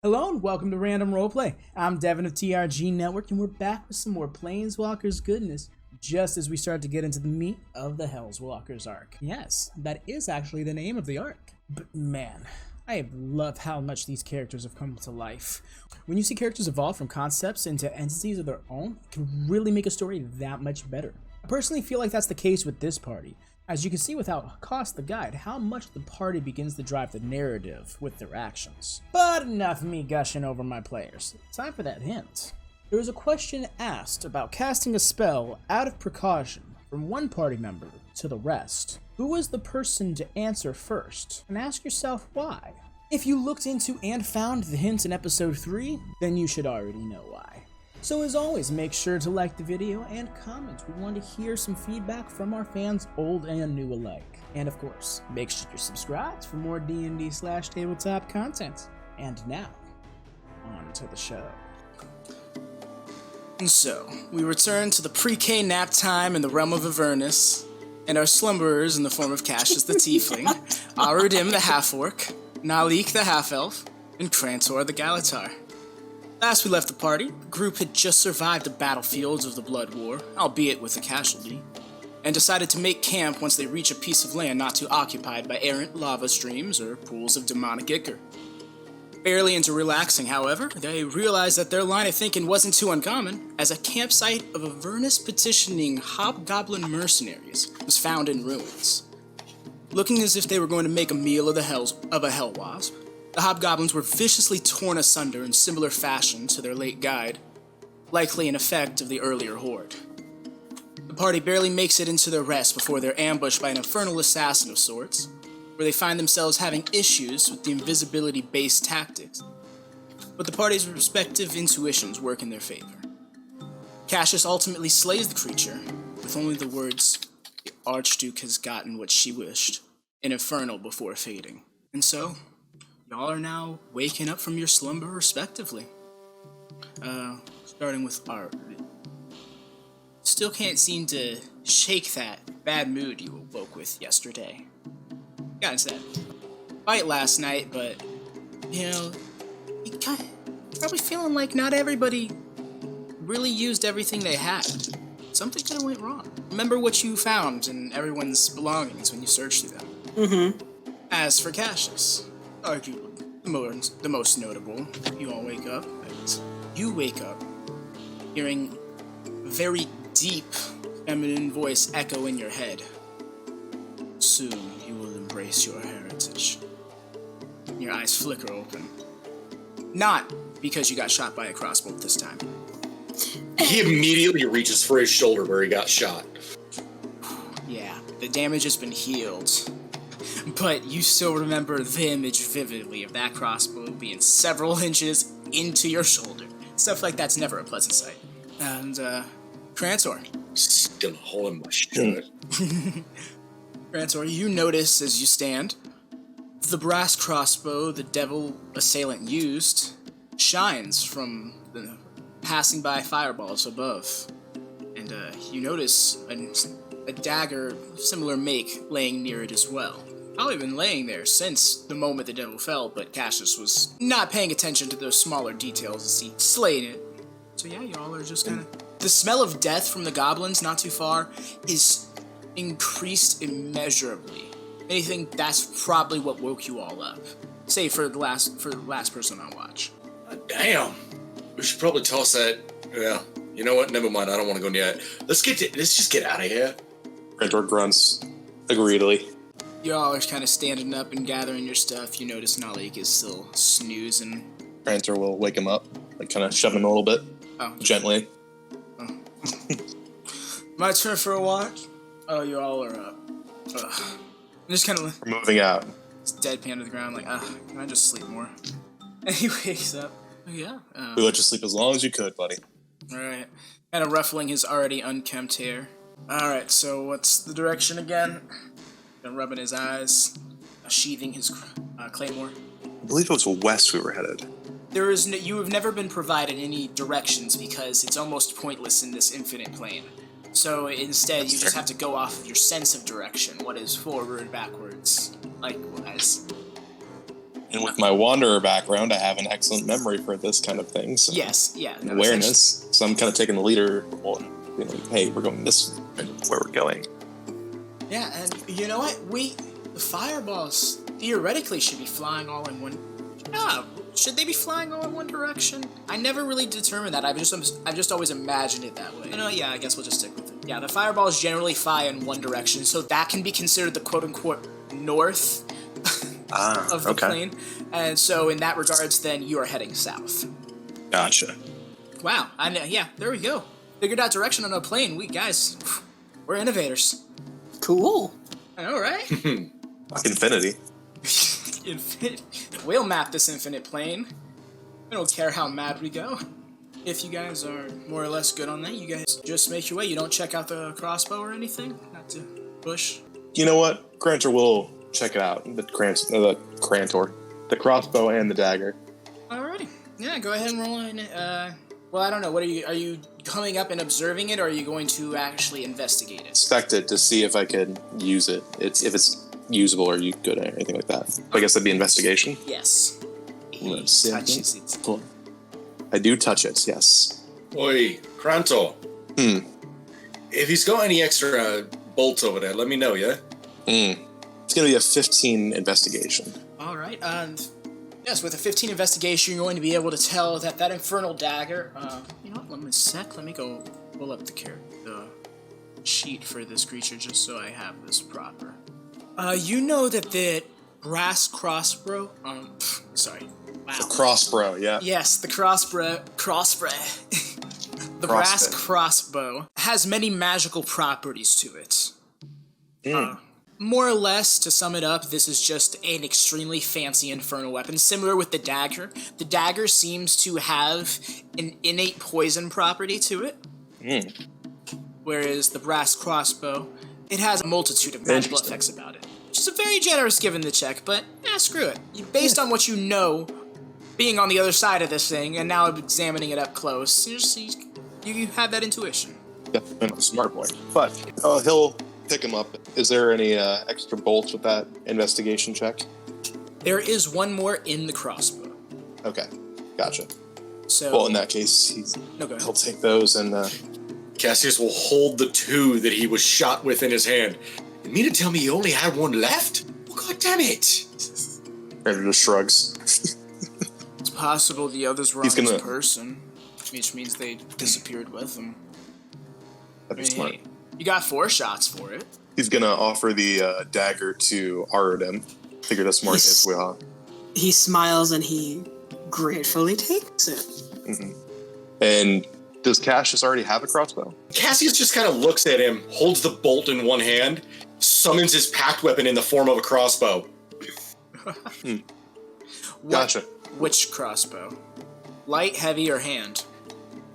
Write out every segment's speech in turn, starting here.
Hello and welcome to Random Roleplay. I'm Deven of TRG Network and we're back with some more Planeswalkers goodness just as we start to get into the meat of the Hellswalkers arc. Yes, that is actually the name of the arc. But man, I love how much these characters have come to life. When you see characters evolve from concepts into entities of their own, it can really make a story that much better. I personally feel like that's the case with this party. As you can see without Cost the Guide, how much the party begins to drive the narrative with their actions. But enough of me gushing over my players. Time for that hint. There was a question asked about casting a spell out of precaution from one party member to the rest. Who was the person to answer first? And ask yourself why. If you looked into and found the hint in episode 3, then you should already know why. So as always, make sure to like the video and comment. We want to hear some feedback from our fans, old and new alike. And of course, make sure you're subscribed for more D&D/tabletop content. And now, on to the show. And so, we return to the pre-K nap time in the realm of Avernus, and our slumberers in the form of Cassius the Tiefling, Arudim the Half-Orc, Naleek the Half-Elf, and Crantor the Gallataur. Last we left the party, the group had just survived the battlefields of the Blood War, albeit with a casualty, and decided to make camp once they reach a piece of land not too occupied by errant lava streams or pools of demonic ichor. Barely into relaxing, however, they realized that their line of thinking wasn't too uncommon, as a campsite of Avernus petitioning hobgoblin mercenaries was found in ruins. Looking as if they were going to make a meal of a hell wasp, the hobgoblins were viciously torn asunder in similar fashion to their late guide, likely an effect of the earlier horde. The party barely makes it into their rest before they're ambushed by an infernal assassin of sorts, where they find themselves having issues with the invisibility-based tactics, but the party's respective intuitions work in their favor. Cassius ultimately slays the creature, with only the words, "The Archduke has gotten what she wished," in Infernal before fading. And so, y'all are now waking up from your slumber respectively. Starting with Art. Still can't seem to shake that bad mood you awoke with yesterday. Got into that fight last night, but, you know, you probably feeling like not everybody really used everything they had. Something could have went wrong. Remember what you found in everyone's belongings when you searched through them. Mm-hmm. As for Cassius, arguably the most notable, you all wake up, but you wake up hearing a very deep feminine voice echo in your head. Soon you will embrace your heritage. Your eyes flicker open. Not because you got shot by a crossbow this time. He immediately reaches for his shoulder where he got shot. Yeah, the damage has been healed. But you still remember the image vividly of that crossbow being several inches into your shoulder. Stuff like that's never a pleasant sight. And, Crantor. Still holding my shit. Crantor, you notice as you stand, the brass crossbow the devil assailant used shines from the passing by fireballs above. And, you notice a dagger of similar make laying near it as well. Probably been laying there since the moment the devil fell, but Cassius was not paying attention to those smaller details as he slayed it. So yeah, y'all are just kind of... The smell of death from the goblins not too far is increased immeasurably. Anything, that's probably what woke you all up. Save for the last person on watch. Damn. We should probably toss that. Yeah. You know what? Never mind. I don't want to go near it. Let's just get out of here. Crantor grunts agreedly. Y'all are kind of standing up and gathering your stuff. You notice Naleek is still snoozing. Crantor will wake him up, like kind of shove him a little bit, gently. Oh. My turn for a watch? Oh, you all are up. I'm just kind of... We're moving out. Deadpan to the ground, like, can I just sleep more? And he wakes up. Oh, yeah. We let you sleep as long as you could, buddy. Alright. Kind of ruffling his already unkempt hair. Alright, so what's the direction again? Rubbing his eyes, sheathing his claymore. I believe it was west we were headed. You have never been provided any directions because it's almost pointless in this infinite plane. So instead, you just have to go off of your sense of direction. What is forward, backwards, likewise. And with my wanderer background, I have an excellent memory for this kind of thing. So. Yes, yeah. And awareness. So I'm kind of taking the leader. Well, hey, we're going this way, where we're going. Yeah, and you know what? The fireballs theoretically should be flying all in one. Yeah, should they be flying all in one direction? I never really determined that. I've just always imagined it that way. Yeah, I guess we'll just stick with it. Yeah, the fireballs generally fly in one direction, so that can be considered the quote-unquote north of the plane. And so in that regards, then you are heading south. Gotcha. Wow. There we go. Figured out direction on a plane. We're innovators. Cool. I know, right? Infinity. We'll map this infinite plane. I don't care how mad we go. If you guys are more or less good on that, you guys just make your way. You don't check out the crossbow or anything? Not to push? You know what? Crantor will check it out. The Crantor. The crossbow and the dagger. Alrighty. Yeah, go ahead and roll in. Well, I don't know. Are you coming up and observing it, or are you going to actually investigate it? Inspect it to see if I could use it. If it's usable or you good or anything like that. I guess that'd be investigation. Yes. He see touches it. Cool. I do touch it, yes. Oi, Crantor. If he's got any extra bolts over there, let me know, yeah? It's going to be a 15 investigation. All right. Yes, with a 15 investigation, you're going to be able to tell that infernal dagger. You know what? Let me go pull up the sheet for this creature just so I have this proper. You know that the brass crossbow. Sorry. Wow. The crossbow, yeah. Yes, the crossbow. The brass crossbow has many magical properties to it. More or less, to sum it up, this is just an extremely fancy infernal weapon, similar with the dagger. The dagger seems to have an innate poison property to it, whereas the brass crossbow, it has a multitude of magical effects about it, which is a very generous given the check, but screw it. Based on what you know, being on the other side of this thing, and now examining it up close, you have that intuition. Definitely a smart boy. But he'll pick him up. Is there any extra bolts with that investigation check? There is one more in the crossbow. Okay, gotcha. So, well, in that case, he'll take those and... Cassius will hold the 2 that he was shot with in his hand. You mean to tell me you only had 1 left? Oh, God damn it! Crantor just shrugs. It's possible the others were on his person, which means they disappeared with him. That'd be smart. Hey, you got 4 shots for it. He's gonna offer the dagger to Arudim. Figure that's more his wheelhouse. He smiles and he gratefully takes it. Mm-hmm. And does Cassius already have a crossbow? Cassius just kind of looks at him, holds the bolt in one hand, summons his pact weapon in the form of a crossbow. Gotcha. Which crossbow? Light, heavy, or hand?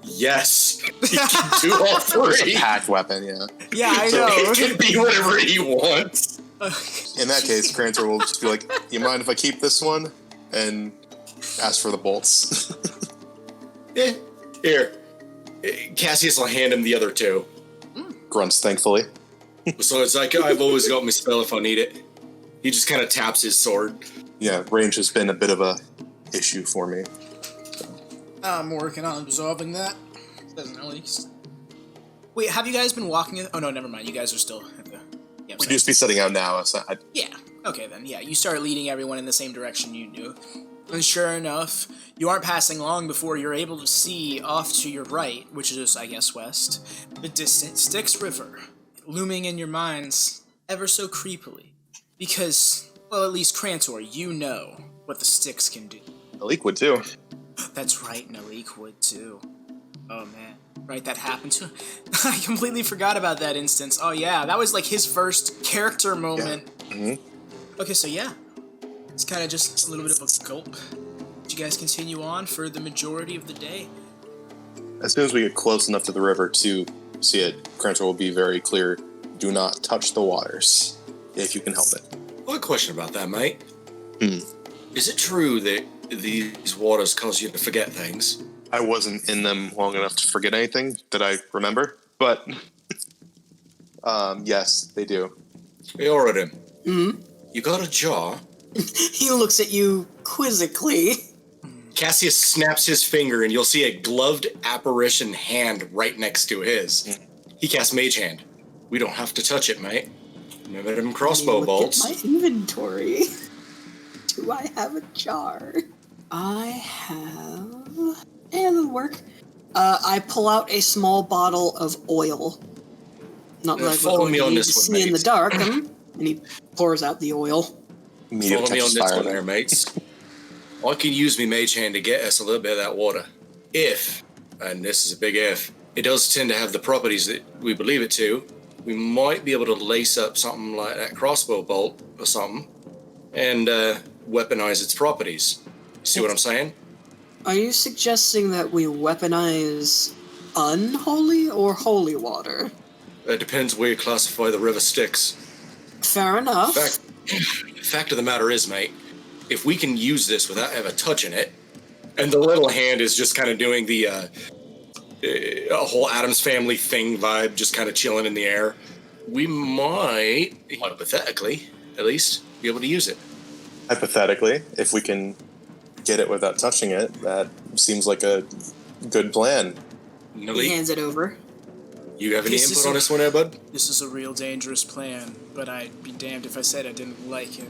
Yes, he can do all 3. It's a packed weapon, yeah. Yeah, I So know. it can be whatever he wants. In that case, Crantor will just be like, you mind if I keep this one? And ask for the bolts. Here. Cassius will hand him the other 2. Grunts, thankfully. So it's like, I've always got my spell if I need it. He just kind of taps his sword. Yeah, range has been a bit of a issue for me. I'm working on absorbing that. Doesn't at least. Wait, have you guys been walking? Oh no, never mind. You guys are still at the. Yeah, We'd just be setting out now. Yeah. Okay then. Yeah, you start leading everyone in the same direction you do, and sure enough, you aren't passing long before you're able to see off to your right, which is, I guess, west, the distant Styx River, looming in your minds ever so creepily, because, well, at least Crantor, you know what the Styx can do. Naleek would too. That's right, Naleek would too. Oh man, right, that happened to him. I completely forgot about that instance. Oh yeah, that was like his first character moment. Yeah. Mm-hmm. Okay, so yeah, it's kind of just a little bit of a gulp. Did you guys continue on for the majority of the day? As soon as we get close enough to the river to see it, Crantor will be very clear, do not touch the waters, if you can help it. One question about that, mate. Is it true that these waters cause you to forget things? I wasn't in them long enough to forget anything that I remember, but yes, they do. Hey, Arudim. You got a jar? He looks at you quizzically. Cassius snaps his finger, and you'll see a gloved apparition hand right next to his. He casts Mage Hand. We don't have to touch it, mate. Remember them crossbow bolts? Look at my inventory. Do I have a jar? I have... that'll work. I pull out a small bottle of oil. Not like follow me on to this one, see in the mates. dark. And he pours out the oil. Follow me on this one there, mates. I can use me Mage Hand to get us a little bit of that water. If, and this is a big if, it does tend to have the properties that we believe it to, we might be able to lace up something like that crossbow bolt or something and weaponize its properties. See what I'm saying? Are you suggesting that we weaponize unholy or holy water? It depends where you classify the river Styx. Fair enough. Fact of the matter is, mate, if we can use this without ever touching it, and the little hand is just kind of doing the a whole Addams Family thing vibe, just kind of chilling in the air, we might, hypothetically, at least, be able to use it. Hypothetically, if we can get it without touching it, that seems like a good plan. He Naleek, hands it over. you have any This is input on this one there, bud? This is a real dangerous plan, but I'd be damned if I said I didn't like it.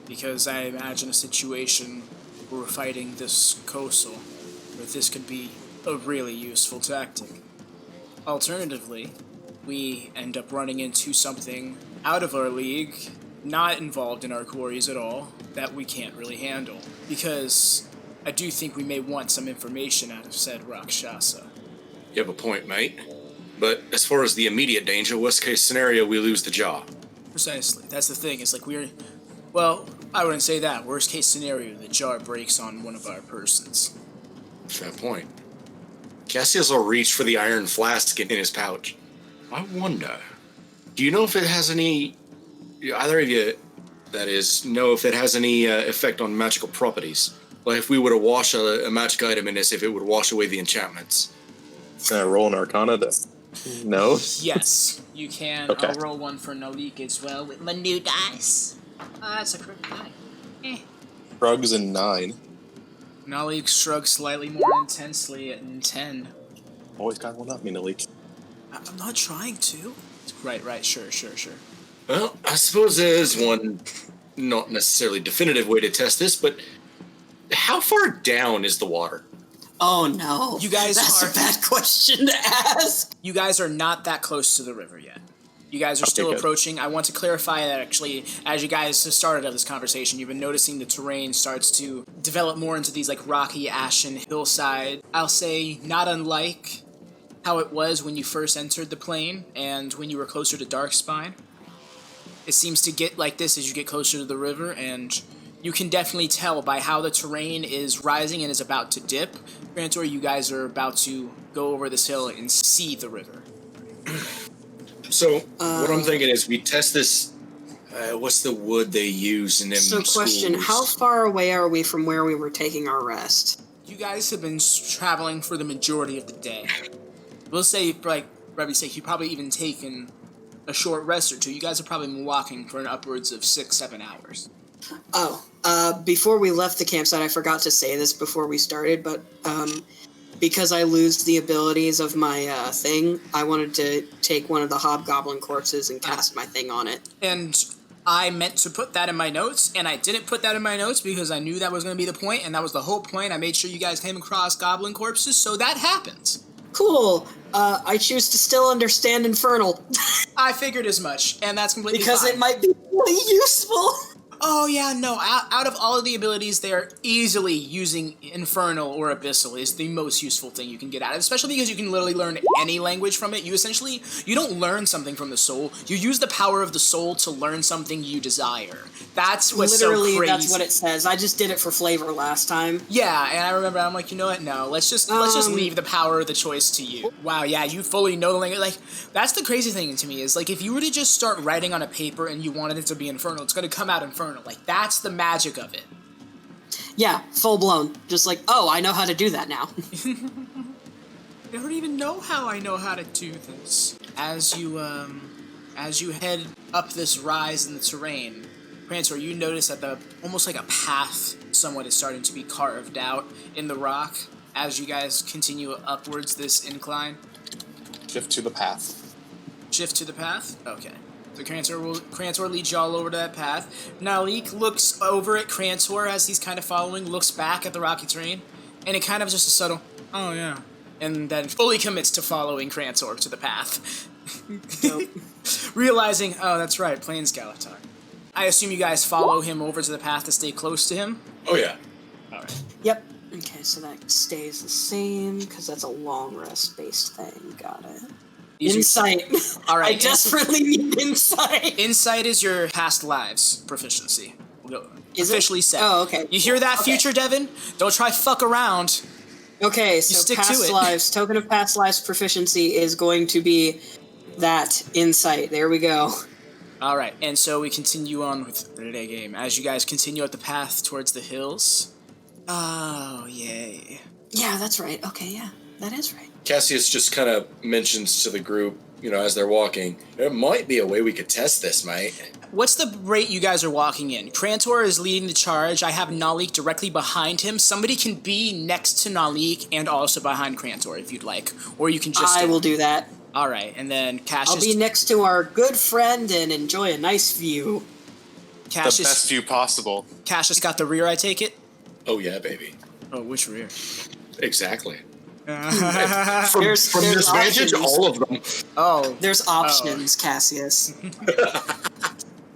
Because I imagine a situation where we're fighting this coastal, where this could be a really useful tactic. Alternatively, we end up running into something out of our league, not involved in our quarries at all, that we can't really handle. Because I do think we may want some information out of said Rakshasa. You have a point, mate. But as far as the immediate danger, worst case scenario, we lose the jar. Precisely. That's the thing. It's like well, I wouldn't say that. Worst case scenario, the jar breaks on one of our persons. Fair point. Cassius will reach for the iron flask in his pouch. I wonder, do you know if it has any, either of you, that is, know if it has any effect on magical properties? Like if we were to wash a magic item in this, if it would wash away the enchantments? Roll an Arcana to... No? Yes, you can. Okay. I'll roll one for Naleek as well with my new dice. That's a crit die. Shrugs and 9. Naleek shrugs slightly more intensely at 10. Always got one up, me, Naleek. I'm not trying to. Right, sure. Well, I suppose there is one not necessarily definitive way to test this, but how far down is the water? Oh no. You guys That's are- a bad question to ask. You guys are not that close to the river yet. You guys are still good. approaching. I want to clarify that actually, as you guys have started up this conversation, you've been noticing the terrain starts to develop more into these like rocky, ashen hillside. I'll say not unlike how it was when you first entered the plane and when you were closer to Darkspine. It seems to get like this as you get closer to the river, and you can definitely tell by how the terrain is rising and is about to dip. Crantor, you guys are about to go over this hill and see the river. So, what I'm thinking is we test this, what's the wood they use in them So question, schools? how far away are we from where we were taking our rest? You guys have been traveling for the majority of the day. We'll say, like Rebby's sake, you've probably even taken a short rest or two. You guys have probably been walking for an upwards of 6-7 hours. Before we left the campsite, I forgot to say this before we started, but because I lose the abilities of my thing, I wanted to take one of the hobgoblin corpses and cast my thing on it. And I meant to put that in my notes, and I didn't put that in my notes because I knew that was going to be the point, and that was the whole point. I made sure you guys came across goblin corpses, so that happens. Cool. I choose to still understand Infernal. I figured as much, and that's completely because fine. it might be really useful. Oh yeah, no, out of all of the abilities there, easily using Infernal or Abyssal is the most useful thing you can get out of it, especially because you can literally learn any language from it. You don't learn something from the soul, you use the power of the soul to learn something you desire. That's what's Literally, so crazy. that's what it says. I just did it for flavor last time. Yeah, and I remember I'm like, you know what, no, let's just leave the power of the choice to you. Wow, yeah, you fully know the language. Like, that's the crazy thing to me, is like, if you were to just start writing on a paper and you wanted it to be Infernal, it's gonna come out Infernal. Like, that's the magic of it. Yeah, full blown. Just like, oh, I know how to do that now. I don't even know how I know how to do this. As you head up this rise in the terrain, Crantor, you notice that almost like a path somewhat is starting to be carved out in the rock as you guys continue upwards this incline. Shift to the path. Shift to the path? Okay. So Crantor leads y'all over to that path. Naleek looks over at Crantor as he's kind of following, looks back at the rocky terrain, and it kind of just a subtle, oh yeah, and then fully commits to following Crantor to the path. Realizing, oh, that's right, Plains Gallataur. I assume you guys follow him over to the path to stay close to him? Oh, yeah. Alright. Yep. Okay, so that stays the same, because that's a long rest-based thing. Got it. Insight. All right. I desperately need insight. Insight is your past lives proficiency. Officially set. Oh, okay. You hear that, Okay. future Deven? Don't try fuck around. Okay, so stick to past it. lives, token of past lives proficiency is going to be that insight. There we go. All right, and so we continue on with the game as you guys continue up the path towards the hills. Oh, yay. Yeah, that's right. Okay, yeah, that is right. Cassius just kind of mentions to the group, as they're walking, there might be a way we could test this, mate. What's the rate you guys are walking in? Crantor is leading the charge. I have Naleek directly behind him. Somebody can be next to Naleek and also behind Crantor if you'd like. Or you can just... I will do that. All right, and then Cassius... I'll be next to our good friend and enjoy a nice view. The best view possible. Cassius got the rear, I take it? Oh, yeah, baby. Oh, which rear? Exactly. From There's this vantage, options. all of them. Oh. There's options, Cassius.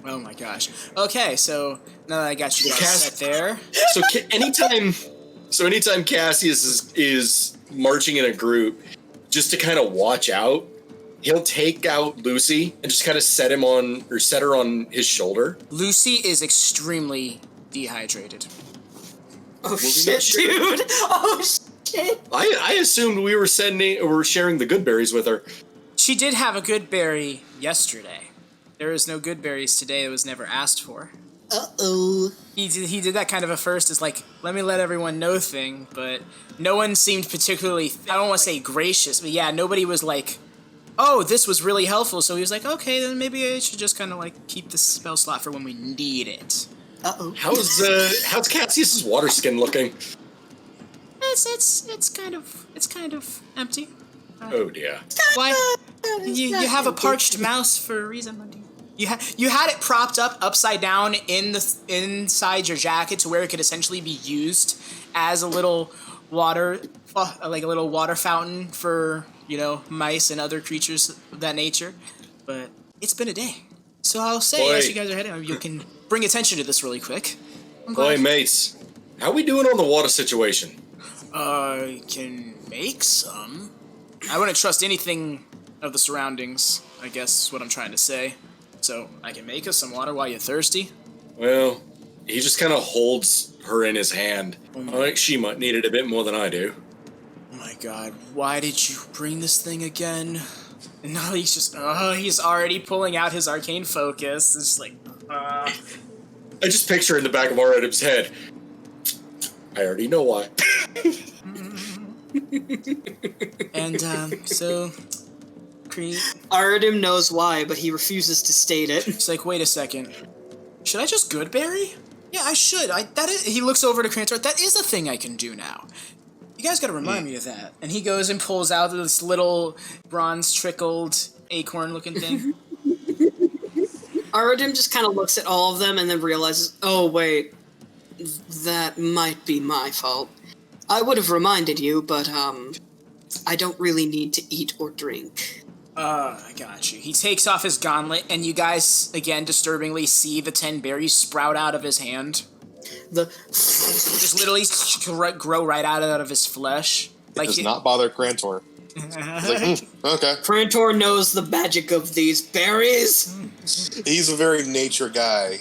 Oh my gosh. Okay, so now that I got you guys set there... So anytime Cassius is marching in a group, just to kind of watch out, he'll take out Lucy and just kind of set her on his shoulder. Lucy is extremely dehydrated. Oh shit, dude! Oh shit! I assumed we were sharing the good berries with her. She did have a good berry yesterday. There is no good berries today. It was never asked for. Uh-oh. He did that kind of a first as like, let me let everyone know thing, but no one seemed particularly, I don't want to say gracious, but yeah, nobody was like, oh, this was really helpful, so he was like, okay, then maybe I should just kind of like keep this spell slot for when we need it. Uh-oh. How's Cassius's water skin looking? It's kind of empty. Oh dear. Why? You have a parched mouse for a reason, Mundy. You had it propped up upside down inside your jacket to where it could essentially be used as a little water fountain for mice and other creatures of that nature. But it's been a day, so I'll say as you guys are heading, you can bring attention to this really quick. Boy, mates, how we doing on the water situation? I can make some. I wouldn't trust anything of the surroundings, I guess is what I'm trying to say. So, I can make us some water while you're thirsty? Well, he just kind of holds her in his hand. I think she might need it a bit more than I do. Oh my god, why did you bring this thing again? And now he's already pulling out his arcane focus. It's just like, I just picture in the back of Arudim's head. I already know why. And, so... Arudim knows why, but he refuses to state it. It's like, wait a second. Should I just goodberry? Yeah, I should. He looks over to Crantor. That is a thing I can do now. You guys gotta remind me of that. And he goes and pulls out this little bronze-trickled acorn-looking thing. Arudim just kind of looks at all of them and then realizes, oh wait, that might be my fault. I would have reminded you, but, I don't really need to eat or drink. I got you. He takes off his gauntlet, and you guys, again, disturbingly see the 10 berries sprout out of his hand. Just literally grow right out of his flesh. It does not bother Crantor. He's like, okay. Crantor knows the magic of these berries. He's a very nature guy.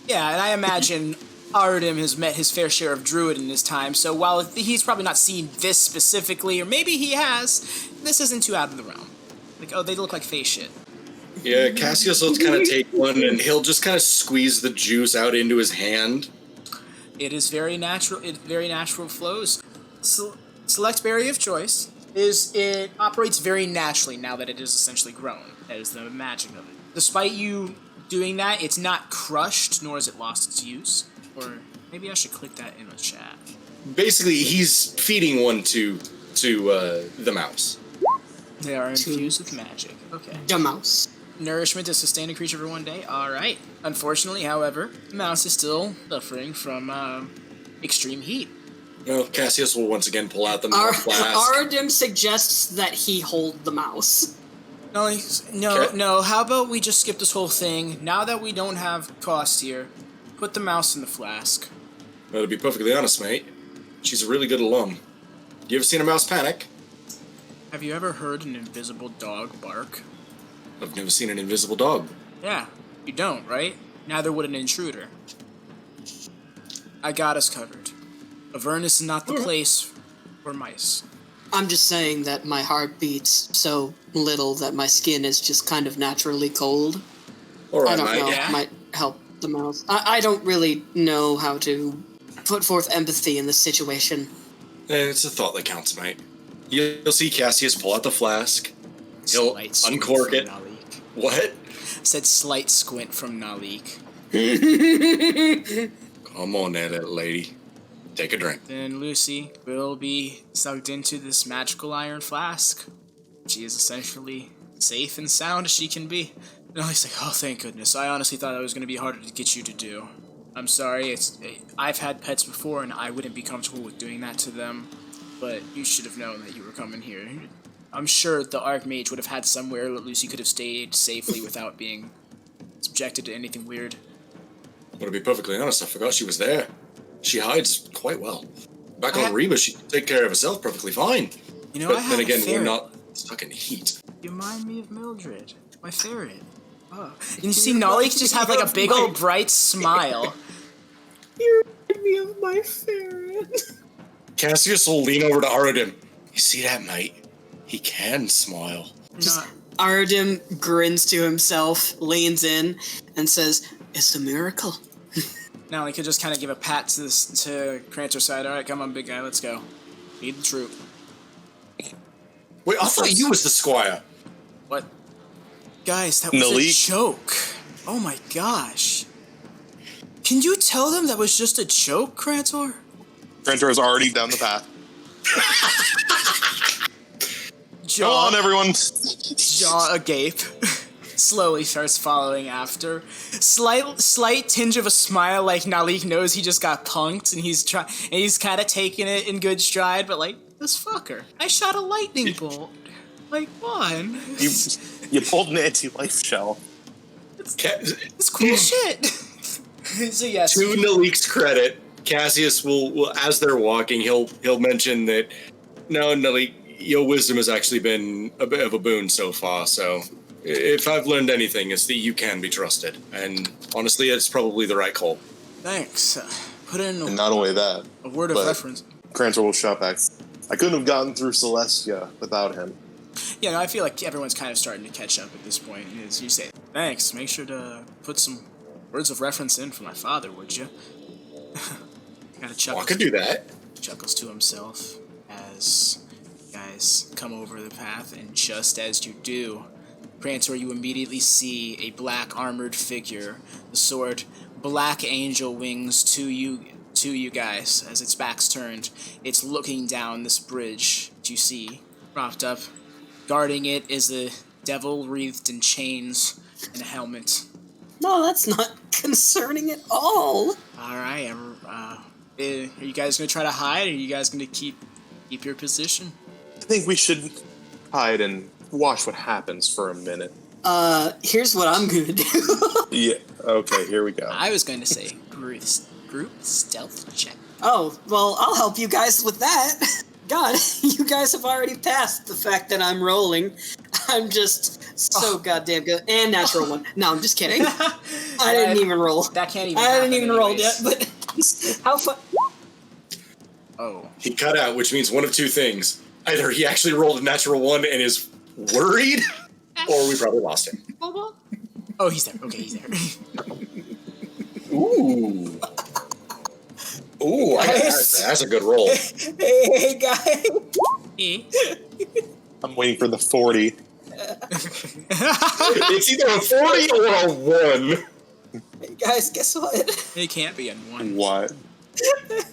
Yeah, and I imagine Arudim has met his fair share of druid in his time, so while he's probably not seen this specifically, or maybe he has, this isn't too out of the realm. Like, oh, they look like face shit. Yeah, Cassius will kind of take one, and he'll just kind of squeeze the juice out into his hand. It is very natural. It very natural flows. Select berry of choice. It operates very naturally now that it is essentially grown. That is the magic of it. Despite you doing that. It's not crushed, nor has it lost its use. Or maybe I should click that in the chat. Basically, he's feeding one to the mouse. They are infused with magic. Okay. The mouse. Nourishment to sustain a creature for 1 day. Alright. Unfortunately, however, the mouse is still suffering from extreme heat. Well, Cassius will once again pull out the milk flask. Arudim suggests that he hold the mouse. No, Okay. no. How about we just skip this whole thing? Now that we don't have cost here, put the mouse in the flask. Well, to be perfectly honest, mate, she's a really good alum. You ever seen a mouse panic? Have you ever heard an invisible dog bark? I've never seen an invisible dog. Yeah, you don't, right? Neither would an intruder. I got us covered. Avernus is not the place for mice. I'm just saying that my heart beats so little that my skin is just kind of naturally cold. All right, I don't mate. know. Yeah. It might help the mouse. I don't really know how to put forth empathy in this situation. It's a thought that counts, mate. You'll see Cassius pull out the flask. He'll Slight squint uncork from it. Naleek. What? Said slight squint from Naleek. Come on there, little lady. Take a drink. Then Lucy will be sucked into this magical iron flask. She is essentially safe and sound as she can be. And he's like, oh, thank goodness. I honestly thought that was going to be harder to get you to do. I'm sorry. I've had pets before, and I wouldn't be comfortable with doing that to them. But you should have known that you were coming here. I'm sure the Archmage would have had somewhere that Lucy could have stayed safely without being subjected to anything weird. But to be perfectly honest, I forgot she was there. She hides quite well. Back on Rieba, she can take care of herself perfectly fine. You know, But I have then again, a ferret. we're not stuck in heat. You remind me of Mildred, my ferret. Oh. And you see Naleek just have like a big old bright smile. You remind me of my ferret. Cassius will lean over to Arudim. You see that, mate? He can smile. Not- Arudim grins to himself, leans in, and says, "It's a miracle." Now he could just kind of give a pat to Crantor's side. All right, come on, big guy, let's go. Lead the troop. Wait, I thought you was the squire. What? Guys, that was a Naleek. joke. Oh my gosh. Can you tell them that was just a joke, Crantor? Crantor is already down the path. Come on, everyone. Jaw agape. Slowly starts following after. Slight tinge of a smile, like Naleek knows he just got punked, and he's kind of taking it in good stride. But like, this fucker, I shot a lightning bolt. Like, one. You pulled an anti-life shell. It's cool shit. So yes. To Naleek's credit, Cassius will, as they're walking, he'll mention that, no, Naleek, your wisdom has actually been a bit of a boon so far, so if I've learned anything, it's that you can be trusted. And honestly, it's probably the right call. Thanks. Put in And not only that, a word of but- reference. Crantor will shout back. I couldn't have gotten through Celestia without him. Yeah, no, I feel like everyone's kind of starting to catch up at this point. As you say, thanks. Make sure to put some words of reference in for my father, would you? Kind of chuckles. I could do that. Chuckles to himself as you guys come over the path, and just as you do, Crantor, you immediately see a black armored figure, the sword Black Angel wings to you guys as its back's turned. It's looking down this bridge that you see propped up. Guarding it is a devil wreathed in chains and a helmet. No, that's not concerning at all. Alright, are you guys gonna try to hide, or are you guys gonna keep your position? I think we should hide and watch what happens for a minute. Here's what I'm gonna do. Yeah, okay, here we go. I was going to say group stealth check. Oh, well, I'll help you guys with that. God, you guys have already passed the fact that I'm rolling. I'm just so goddamn good. And natural one. No, I'm just kidding. I didn't even roll. That can't even I haven't happen even rolled yet, anyways. but how fun. Oh. He cut out, which means one of two things. Either he actually rolled a natural one and is worried, or we probably lost him. Oh, he's there. Okay, he's there. Ooh. Ooh, that's a good roll. Hey, guy. Eh? I'm waiting for the 40. It's either a 40 or a 1. Hey guys, guess what? It can't be a 1. What?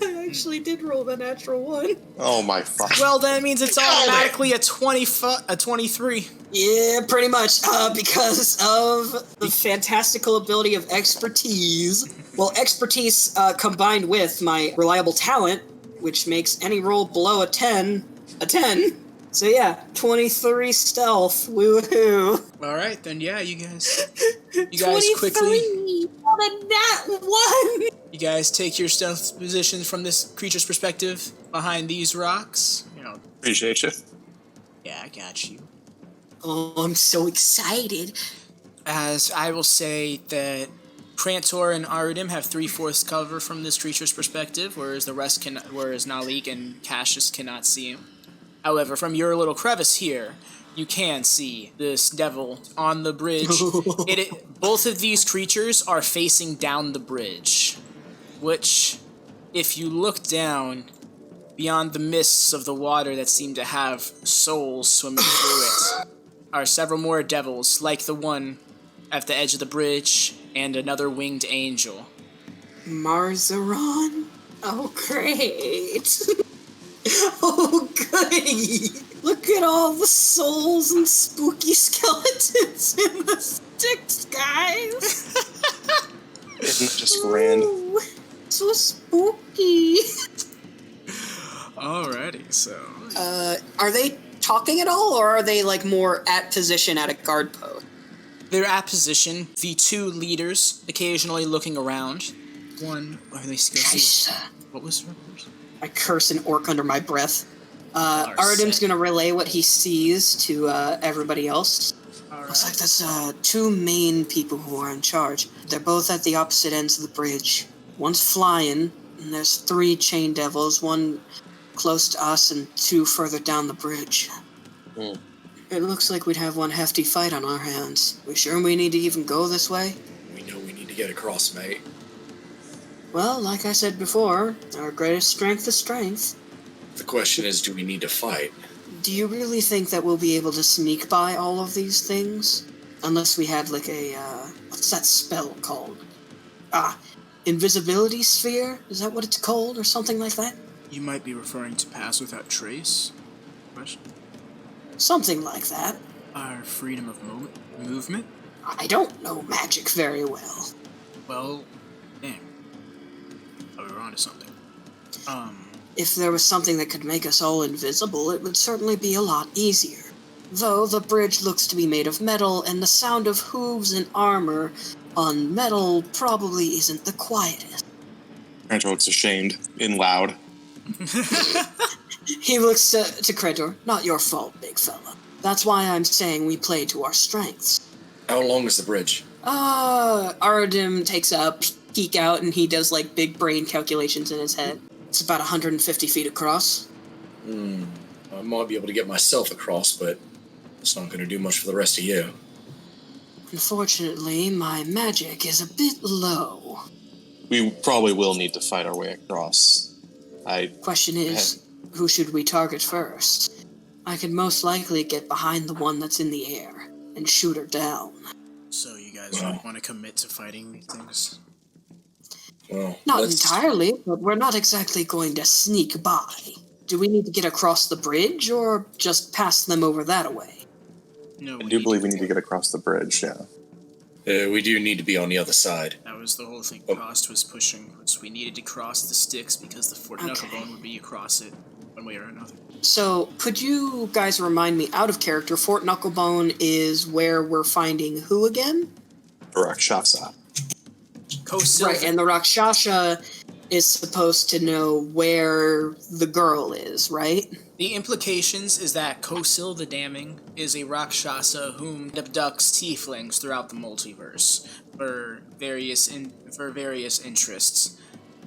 I actually did roll the natural 1. Oh my fuck. Well, that means it's automatically a 23. Yeah, pretty much, because of the fantastical ability of expertise. Well, expertise combined with my reliable talent, which makes any roll below a 10, a 10. So yeah, 23 stealth, woohoo. Alright, then yeah, you guys 23 quickly... on a nat 1! You guys take your stealth positions from this creature's perspective behind these rocks. You know, Appreciate you. yeah, I got you. Oh, I'm so excited. As I will say that Crantor and Arudim have 3/4 cover from this creature's perspective, whereas Naleek and Cassius cannot see him. However, from your little crevice here, you can see this devil on the bridge. Both of these creatures are facing down the bridge, which, if you look down beyond the mists of the water that seem to have souls swimming through it, are several more devils, like the one at the edge of the bridge, and another winged angel. Marzaron? Oh, great. Oh, goody. Look at all the souls and spooky skeletons in the Styx, guys. Isn't it just grand? Ooh, so spooky. Alrighty, so... Are they talking at all, or are they, like, more at position at a guard post? They're at position, the two leaders occasionally looking around. One, let me go see. What was her first? I curse an orc under my breath. Arudim's gonna relay what he sees to everybody else. Looks like there's two main people who are in charge. They're both at the opposite ends of the bridge. One's flying, and there's 3 chain devils, one close to us and 2 further down the bridge. It looks like we'd have one hefty fight on our hands. We sure we need to even go this way? We know we need to get across, mate. Well, like I said before, our greatest strength is strength. The question is, do we need to fight? Do you really think that we'll be able to sneak by all of these things? Unless we had, like, a, what's that spell called? Invisibility sphere? Is that what it's called, or something like that? You might be referring to pass without trace? Question? Something like that. Our freedom of movement? I don't know magic very well. Well, dang. Oh, we're onto something. If there was something that could make us all invisible, it would certainly be a lot easier. Though the bridge looks to be made of metal, and the sound of hooves and armor on metal probably isn't the quietest. Crantor looks ashamed and loud. He looks to Crantor. Not your fault, big fella. That's why I'm saying we play to our strengths. How long is the bridge? Arudim takes a peek out, and he does, like, big brain calculations in his head. It's about 150 feet across. I might be able to get myself across, but it's not going to do much for the rest of you. Unfortunately, my magic is a bit low. We probably will need to fight our way across. Question is, who should we target first? I could most likely get behind the one that's in the air and shoot her down. So you guys don't want to commit to fighting these things? Well, Not entirely, but we're not exactly going to sneak by. Do we need to get across the bridge, or just pass them over that way? No, I do believe we need to get across the bridge, yeah. We do need to be on the other side. That was the whole thing Cost was pushing, was we needed to cross the Styx because the Fort Knucklebone would be across it one way or another. So, could you guys remind me, out of character, Fort Knucklebone is where we're finding who again? Rakshasa. Right, and the Rakshasa is supposed to know where the girl is, right? The implications is that Kosil the Damning is a Rakshasa whom abducts tieflings throughout the multiverse for various interests,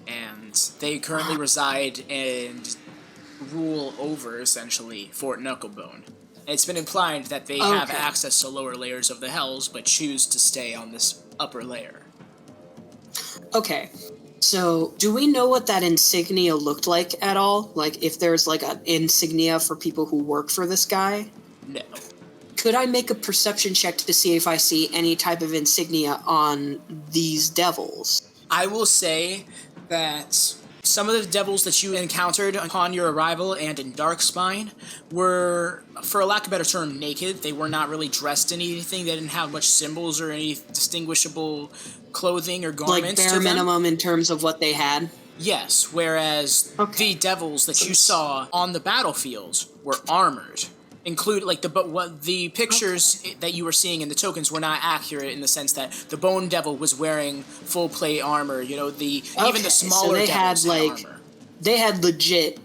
and they currently reside and rule over, essentially, Fort Knucklebone. It's been implied that they have access to lower layers of the Hells, but choose to stay on this upper layer. Okay, so do we know what that insignia looked like at all? Like, if there's, like, an insignia for people who work for this guy? No. Could I make a perception check to see if I see any type of insignia on these devils? I will say that some of the devils that you encountered upon your arrival and in Darkspine were, for a lack of a better term, naked. They were not really dressed in anything. They didn't have much symbols or any distinguishable clothing or garments. Like bare minimum in terms of what they had? Yes, whereas the devils that you saw on the battlefield were armored. Include the pictures that you were seeing in the tokens were not accurate in the sense that the Bone Devil was wearing full plate armor. You know, even the smaller so devils had armor. They had legit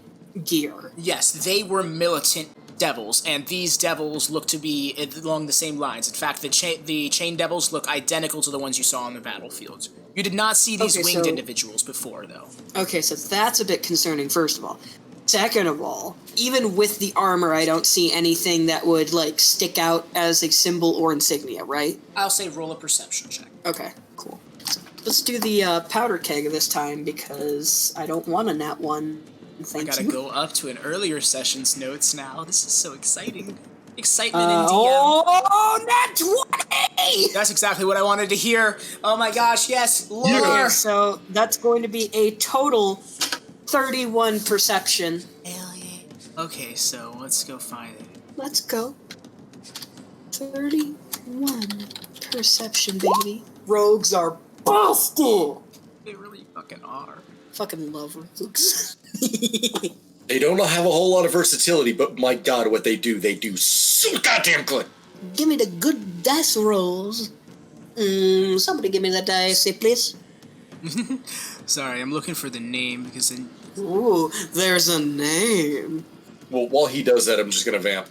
gear. Yes, they were militant devils, and these devils look to be along the same lines. In fact, the chain devils look identical to the ones you saw on the battlefield. You did not see these winged individuals before, though. Okay, so that's a bit concerning, first of all. Second of all, even with the armor, I don't see anything that would, stick out as a symbol or insignia, right? I'll say roll a perception check. Okay, cool. So let's do the powder keg this time, because I don't want a nat 1. I gotta go up to an earlier session's notes now. This is so exciting. Excitement in DM. Oh, nat 20! That's exactly what I wanted to hear. Oh my gosh, yes, lore! Okay, so that's going to be a total 31 perception. Hell yeah. Okay, so let's go find it. Let's go. 31 perception, baby. Rogues are busted! They really fucking are. Fucking love rogues. They don't have a whole lot of versatility, but my god, what they do so goddamn good. Give me the good dice rolls. Somebody give me that dice, please. Sorry, I'm looking for the name because then... Ooh, there's a name. Well, while he does that, I'm just gonna vamp.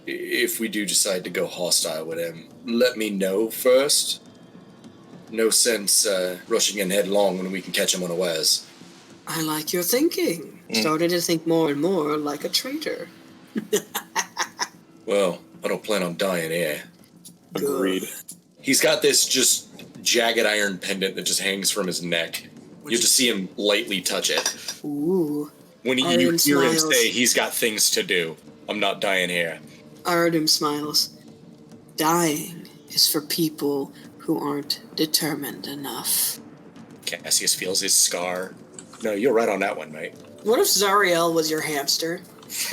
If we do decide to go hostile with him, let me know first. No sense rushing in headlong when we can catch him unawares. I like your thinking. Starting to think more and more like a traitor. Well, I don't plan on dying here. Agreed. He's got this just jagged iron pendant that just hangs from his neck. You have to see him lightly touch it. Ooh. When you hear him say he's got things to do, I'm not dying here. Arudim smiles. Dying is for people who aren't determined enough. Cassius feels his scar. No, you're right on that one, mate. What if Zariel was your hamster?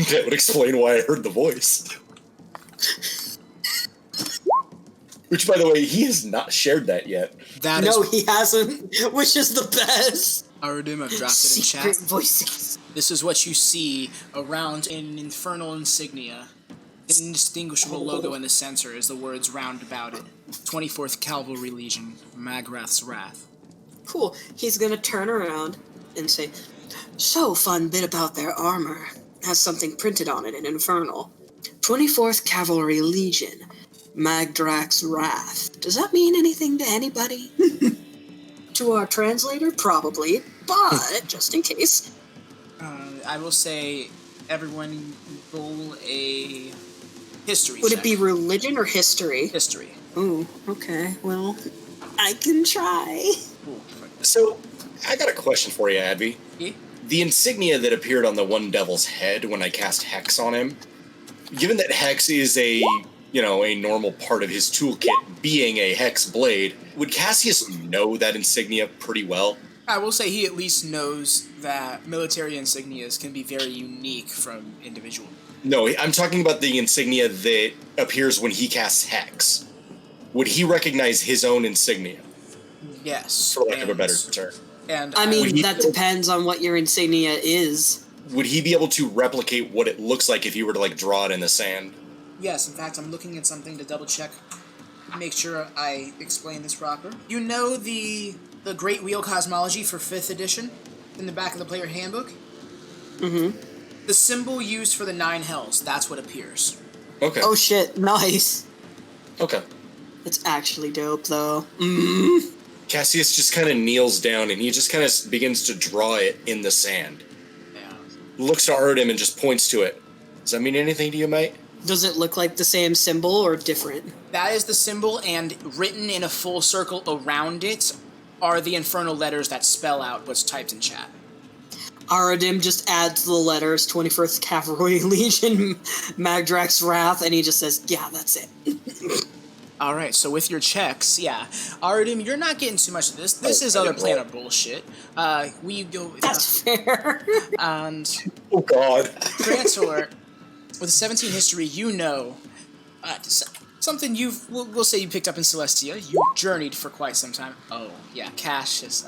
That would explain why I heard the voice. Which, by the way, he has not shared that yet. He hasn't, which is the best. Arudim, I've dropped it in chat. Secret voices. This is what you see around an infernal insignia. An indistinguishable logo in the center is the words round about it. 24th Cavalry Legion, Magrath's Wrath. Cool. He's gonna turn around and say, so fun bit about their armor. Has something printed on it in Infernal. 24th Cavalry Legion, Magdrax's Wrath. Does that mean anything to anybody? To our translator, probably, but just in case. I will say, everyone roll a history Would check. it be religion or history? History. Ooh, okay. Well, I can try. Ooh, So, I got a question for you, Advy. yeah? The insignia that appeared on the one devil's head when I cast Hex on him, given that Hex is a normal part of his toolkit being a Hex blade, would Cassius know that insignia pretty well? I will say he at least knows that military insignias can be very unique from individual. No, I'm talking about the insignia that appears when he casts Hex. Would he recognize his own insignia? Yes. For lack of a better term. And I mean, that depends on what your insignia is. Would he be able to replicate what it looks like if you were to, draw it in the sand? yes, in fact, I'm looking at something to double check, make sure I explain this proper. You know the Great Wheel cosmology for 5th edition in the back of the player handbook? Mm-hmm. The symbol used for the 9 hells, that's what appears. Okay. Oh shit, nice. Okay. It's actually dope, though. Cassius just kind of kneels down and he just kind of begins to draw it in the sand. Yeah. Looks to Arudim and just points to it. Does that mean anything to you, mate? Does it look like the same symbol or different? That is the symbol, and written in a full circle around it are the infernal letters that spell out what's typed in chat. Arudim just adds the letters 21st Cavalry Legion, Magdrax Wrath, and he just says, yeah, that's it. All right, so with your checks, yeah. Arudim, you're not getting too much of this. This is other planar bullshit. We go... That's fair. And... Oh, God. Crantor, with 17 history, you know... something we'll say you picked up in Celestia. You journeyed for quite some time. Oh, yeah, Cassius.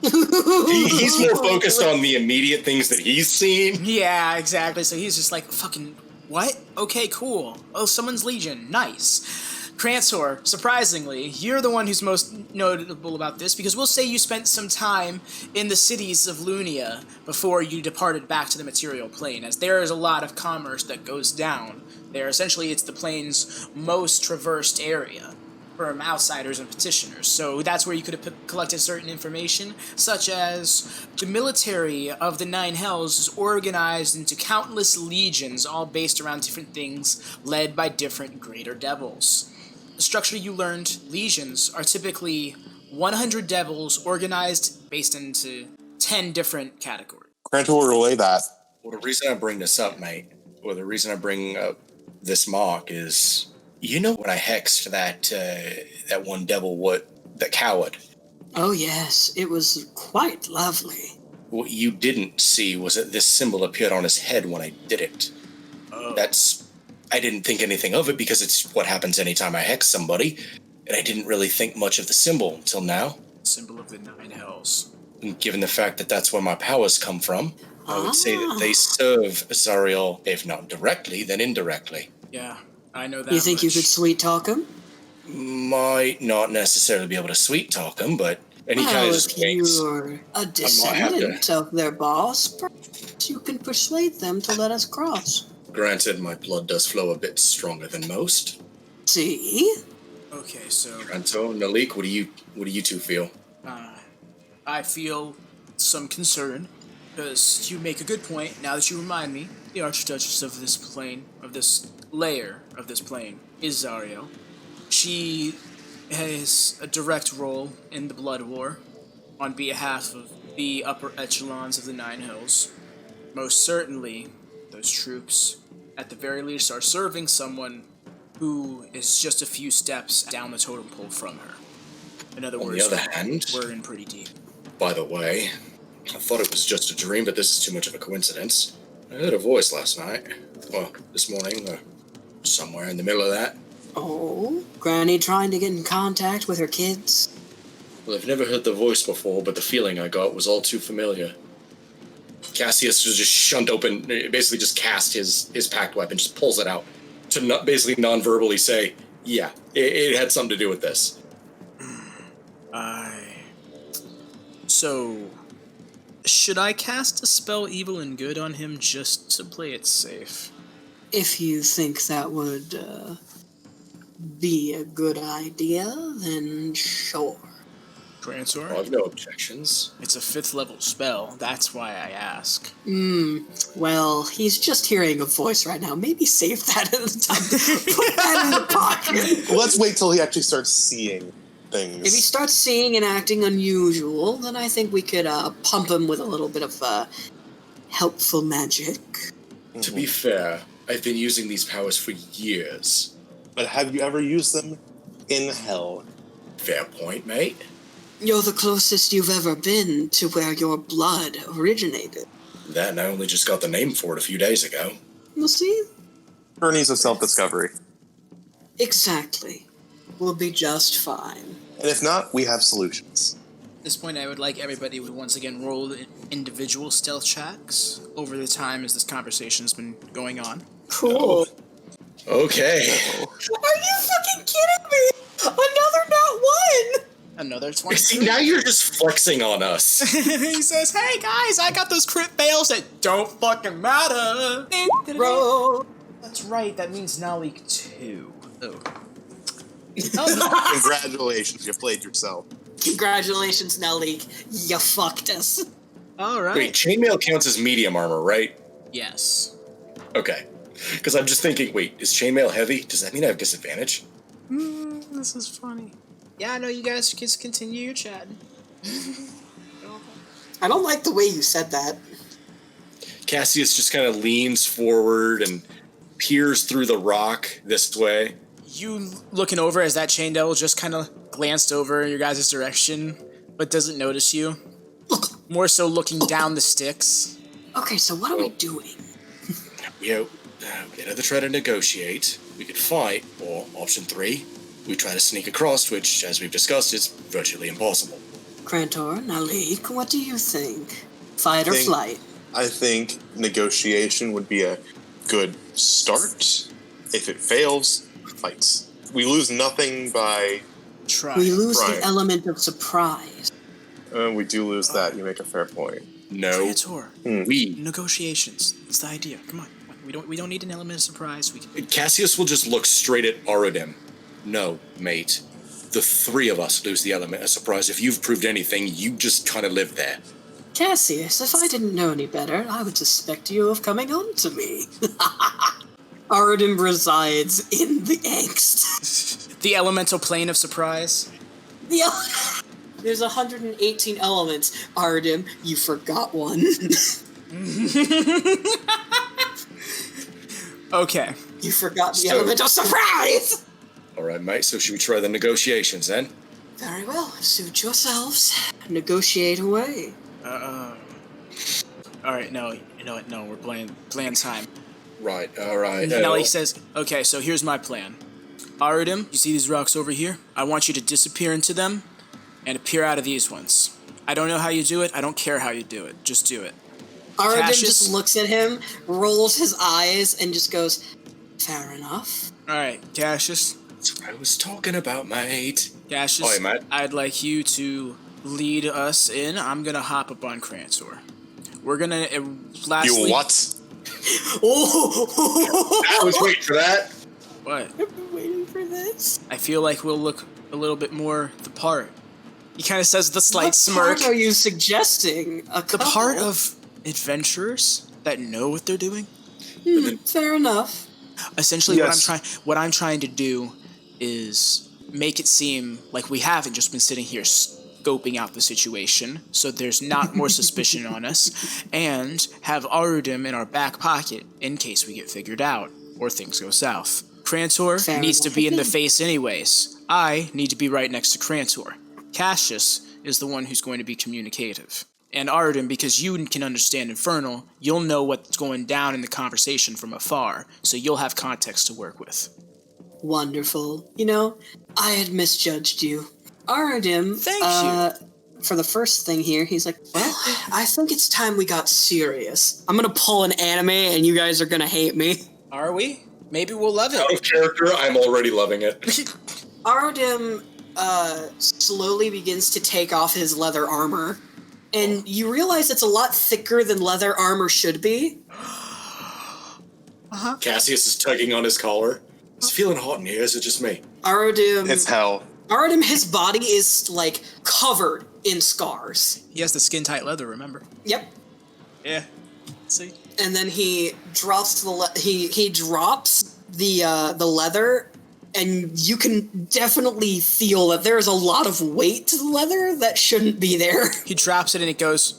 He's more focused on the immediate things that he's seen. Yeah, exactly. So he's just like, fucking, what? Okay, cool. Oh, someone's Legion. Nice. Crantor, surprisingly, you're the one who's most notable about this, because we'll say you spent some time in the cities of Lunia before you departed back to the material plane, as there is a lot of commerce that goes down there. Essentially, it's the plane's most traversed area from outsiders and petitioners, so that's where you could have collected certain information, such as the military of the Nine Hells is organized into countless legions, all based around different things, led by different greater devils. The structure you learned, legions, are typically 100 devils organized based into 10 different categories. Crantor will relay that. Well, the reason I bring this up, mate, or the reason I bring up this mark is, you know, when I hexed that one devil, that coward. Oh yes, it was quite lovely. What you didn't see was that this symbol appeared on his head when I did it. Oh. I didn't think anything of it because it's what happens anytime I hex somebody, and I didn't really think much of the symbol until now. Symbol of the Nine Hells. And given the fact that that's where my powers come from, I would say that they serve Azariel, if not directly, then indirectly. Yeah, I know that. You think you could sweet talk him? Might not necessarily be able to sweet talk him, but any kind of if you're a descendant of their boss, perhaps you can persuade them to let us cross. Granted, my blood does flow a bit stronger than most. See? Okay, so... Crantor, Naleek, what do you two feel? I feel some concern, because you make a good point, now that you remind me. The Archduchess of this plane, of this layer of this plane, is Zariel. She has a direct role in the Blood War, on behalf of the upper echelons of the Nine Hills. Most certainly, those troops, at the very least, are serving someone who is just a few steps down the totem pole from her. In other words, on the other hand, we're in pretty deep. By the way, I thought it was just a dream, but this is too much of a coincidence. I heard a voice last night. Well, this morning, or somewhere in the middle of that. Oh, Granny trying to get in contact with her kids? Well, I've never heard the voice before, but the feeling I got was all too familiar. Cassius was just shunned open, basically just cast his pact weapon, just pulls it out to basically non-verbally say, yeah, it had something to do with this. So, should I cast a spell Evil and Good on him just to play it safe? If you think that would be a good idea, then sure. Crantor? Well, I've no objections. It's a 5th level spell, that's why I ask. Well, he's just hearing a voice right now. Maybe save that at the time. Put that in the pocket. Let's wait till he actually starts seeing things. If he starts seeing and acting unusual, then I think we could pump him with a little bit of helpful magic. Mm-hmm. To be fair, I've been using these powers for years. But have you ever used them in hell? Fair point, mate. You're the closest you've ever been to where your blood originated. That, and I only just got the name for it a few days ago. You'll see. Journeys of self-discovery. Exactly. We'll be just fine. And if not, we have solutions. At this point, I would like everybody to once again roll individual stealth checks over the time as this conversation's been going on. Cool. Okay. Are you fucking kidding me? Another not one! Another 20. See, now you're just flexing on us. He says, hey guys, I got those crit fails that don't fucking matter. Bro. That's right, that means Naleek 2. Oh. Congratulations, you played yourself. Congratulations, Naleek. You fucked us. Alright. Wait, chainmail counts as medium armor, right? Yes. Okay. Because I'm just thinking, wait, is chainmail heavy? Does that mean I have disadvantage? This is funny. Yeah, no, you guys just continue your chatting. I don't like the way you said that. Cassius just kind of leans forward and peers through the rock this way. You looking over as that chain devil just kind of glanced over in your guys' direction, but doesn't notice you. More so looking down the sticks. Okay, so what are we doing? We either try to negotiate, we could fight, or option 3, we try to sneak across, which, as we've discussed, is virtually impossible. Crantor, Naleek, what do you think? Fight or flight? I think negotiation would be a good start. If it fails, fights. We lose nothing by Try. We lose Right. the element of surprise. we do lose that. You make a fair point. No, Crantor. we. Negotiations. That's the idea. Come on. We don't need an element of surprise. We can... Cassius will just look straight at Arudim. No, mate. The 3 of us lose the element of surprise. If you've proved anything, you just kind of live there. Cassius, if I didn't know any better, I would suspect you of coming on to me. Arudim resides in the angst. The elemental plane of surprise. There's 118 elements. Arudim, you forgot one. Okay. You forgot the element of surprise! All right, mate, so should we try the negotiations then? Very well. Suit yourselves. Negotiate away. Alright, no. You know what? No, we're playing time. Right, all right. Now he says, okay, so here's my plan. Arudim, you see these rocks over here? I want you to disappear into them and appear out of these ones. I don't know how you do it. I don't care how you do it. Just do it. Arudim Cassius? just looks at him, rolls his eyes, and just goes, fair enough. Alright, Cassius. That's what I was talking about, mate. Cassius, Oi, mate. I'd like you to lead us in. I'm gonna hop up on Crantor. We're gonna lastly... You what? Oh! I was waiting for that. What? I've been waiting for this. I feel like we'll look a little bit more the part. He kind of says with a slight What smirk. part are you suggesting? The part of adventurers that know what they're doing. Fair enough. Essentially, Yes. what I'm trying to do is make it seem like we haven't just been sitting here scoping out the situation, so there's not more suspicion on us, and have Arudim in our back pocket in case we get figured out or things go south. Crantor Fair needs to enough. be in the face anyways. I need to be right next to Crantor. Cassius is the one who's going to be communicative. And Arudim, because you can understand Infernal, you'll know what's going down in the conversation from afar, so you'll have context to work with. Wonderful. You know, I had misjudged you. Arudim, Thank you. For the first thing here, he's like, well, I think it's time we got serious. I'm gonna pull an anime and you guys are gonna hate me. Are we? Maybe we'll love Out it. of character, I'm already loving it. Arudim slowly begins to take off his leather armor, and you realize it's a lot thicker than leather armor should be. Cassius is tugging on his collar. It's feeling hot in here, is it just me? Arudim, It's hell. his body is like covered in scars. He has the skin-tight leather, remember? Yep. Yeah. See? And then he drops he drops the leather, and you can definitely feel that there's a lot of weight to the leather that shouldn't be there. He drops it and it goes,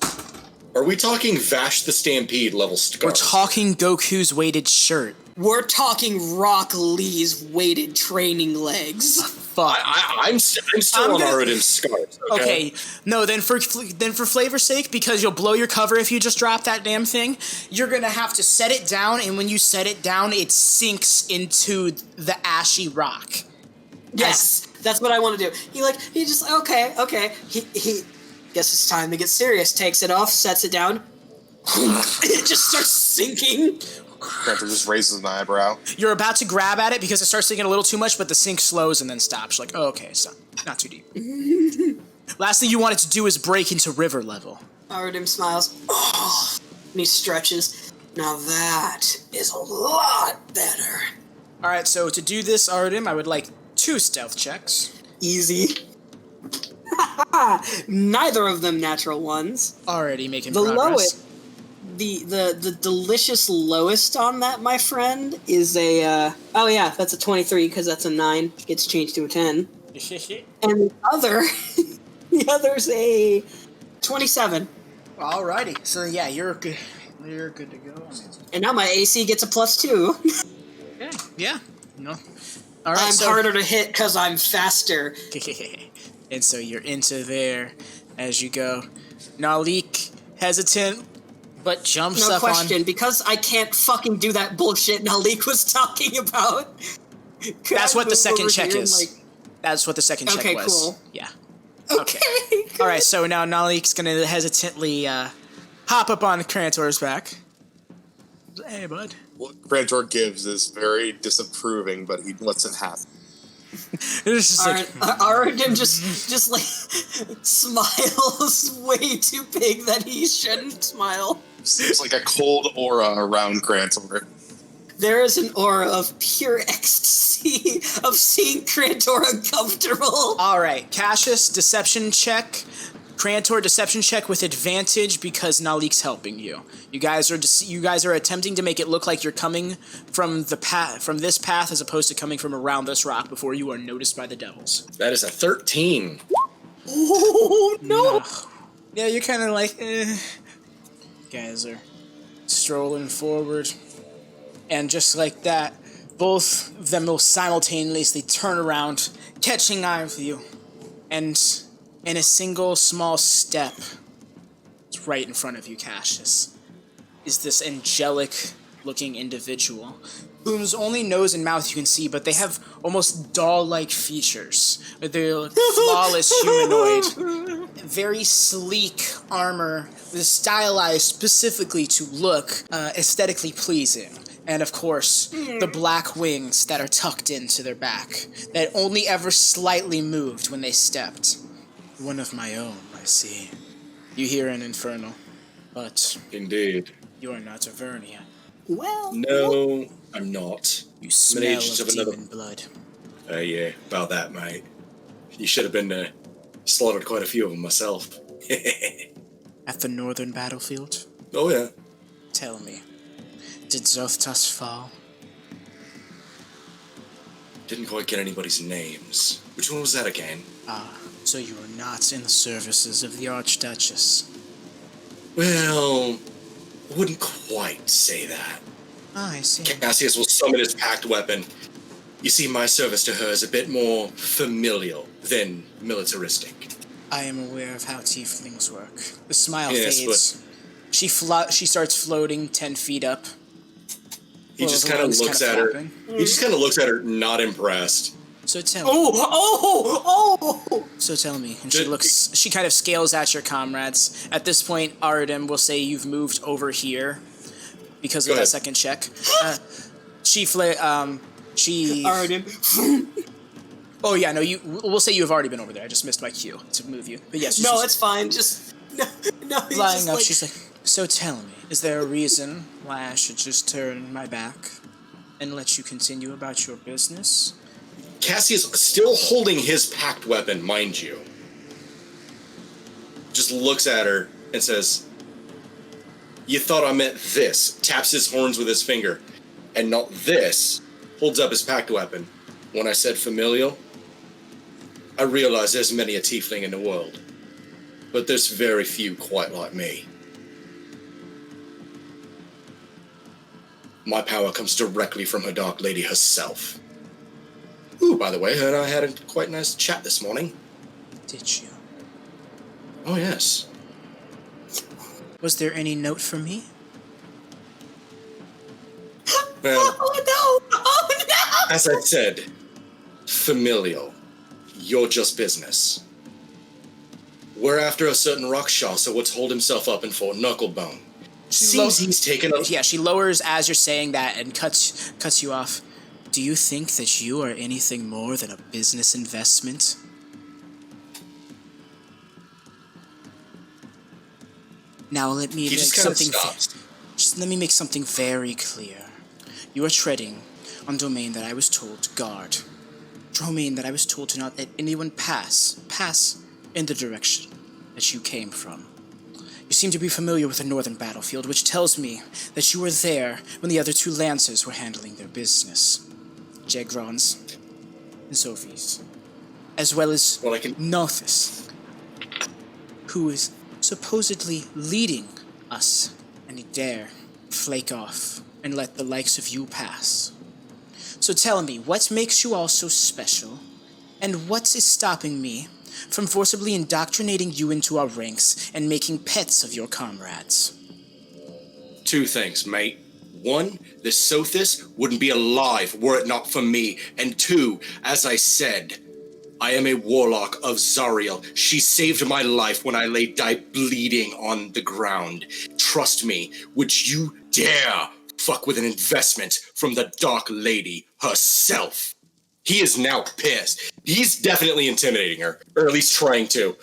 Are we talking Vash the Stampede level scars? we're talking Goku's weighted shirt. We're talking Rock Lee's weighted training legs. Fuck. I'm still I'm on gonna- Arudim's scars. Okay, no, then for flavor's sake, because you'll blow your cover if you just drop that damn thing, you're gonna have to set it down, and when you set it down, it sinks into the ashy rock. Yes, that's what I want to do. He just okay. He guess it's time to get serious. Takes it off, sets it down. It just starts sinking. Crantor just raises an eyebrow. You're about to grab at it because it starts sinking a little too much, but the sink slows and then stops. You're like, oh, okay, so not too deep. Last thing you want it to do is break into river level. Arudim smiles. Oh, and he stretches. Now that is a lot better. All right, so to do this, Arudim, I would like 2 stealth checks. Easy. Neither of them natural ones. Already making The progress. lowest, the delicious lowest on that, my friend, is a. Oh yeah, that's a 23 because that's a 9. Gets changed to a 10. And the other, the other's a 27. Alrighty. So yeah, you're good. You're good to go. And now my AC gets a +2. Yeah. No. All right. I'm harder to hit because I'm faster. And so you're into there as you go. Naleek, hesitant, but jumps No up question, because I can't fucking do that bullshit Naleek was talking about. That's what the second check is. That's what the second check was. Okay, cool. Yeah. Okay. All right, so now Naleek's gonna hesitantly hop up on Crantor's back. Hey, bud. What Crantor gives is very disapproving, but he lets it happen. It's just like, Arudim just like smiles way too big that he shouldn't smile. Seems like a cold aura around Crantor. There is an aura of pure ecstasy of seeing Crantor uncomfortable. all right, Cassius, deception check. Crantor, deception check with advantage because Naleek's helping you. You guys are attempting to make it look like you're coming from this path as opposed to coming from around this rock before you are noticed by the devils. That is a 13. Oh no! Yeah, you're kind of like, eh. Guys are strolling forward, and just like that, both of them will simultaneously turn around, catching eye with you, and in a single small step, it's right in front of you, Cassius, is this angelic-looking individual whose only nose and mouth you can see, but they have almost doll-like features. They're flawless humanoid, very sleek armor, stylized specifically to look aesthetically pleasing. And of course, the black wings that are tucked into their back, that only ever slightly moved when they stepped. One of my own, I see. You hear an infernal, but Indeed. you are not Avernia. Well, No, I'm not. You I'm an smell agent of of another. demon blood. Yeah, about that, mate. You should have been slaughtered quite a few of them myself. At the northern battlefield? Oh, yeah. Tell me, did Zothtas fall? Didn't quite get anybody's names. Which one was that again? So you are not in the services of the Archduchess? Well, I wouldn't quite say that. I see. Cassius will summon his packed weapon. You see, my service to her is a bit more familial than militaristic. I am aware of how tieflings work. The smile Yes, fades. She starts floating 10 feet up. He Well, just the kind of wings looks kinda at her. flapping. He just kind of looks at her, not impressed. So tell me. Oh! So tell me. And Did- she kind of scales at your comrades. At this point, Arudim will say you've moved over here because Go of that ahead. second check. She Arudim. Oh yeah, no, we'll say you have already been over there. I just missed my cue to move you. But yes, No, it's fine. Just no. He's flying just up. like, She's like, so tell me, is there a reason why I should just turn my back and let you continue about your business? Cassius, still holding his packed weapon, mind you, just looks at her and says, "You thought I meant this," taps his horns with his finger, "and not this," holds up his packed weapon. When I said familial, I realize there's many a tiefling in the world, but there's very few quite like me. My power comes directly from her Dark Lady herself. Ooh, by the way, her and I had a quite nice chat this morning. Did you? Oh, yes. Was there any note for me? Well, oh no! Oh no! as I said, familial. You're just business. We're after a certain Rakshasa, so what's holed himself up in Fort Knucklebone. Seems he's taken a... Yeah, she lowers as you're saying that and cuts you off. Do you think that you are anything more than a business investment? Now let me He make just kind of something. stops. Just let me make something very clear. You are treading on domain that I was told to guard. Domain that I was told to not let anyone pass in the direction that you came from. You seem to be familiar with the northern battlefield, which tells me that you were there when the other two lancers were handling their business. Jegron's and Sophie's. As well as Well, I can... Nothus, who is supposedly leading us, and you dare flake off and let the likes of you pass. So tell me, what makes you all so special, and what is stopping me from forcibly indoctrinating you into our ranks and making pets of your comrades? 2 things, mate. 1, the Sothis wouldn't be alive were it not for me. And 2, as I said, I am a warlock of Zariel. She saved my life when I lay bleeding on the ground. Trust me, would you dare fuck with an investment from the Dark Lady herself? He is now pissed. He's definitely intimidating her, or at least trying to.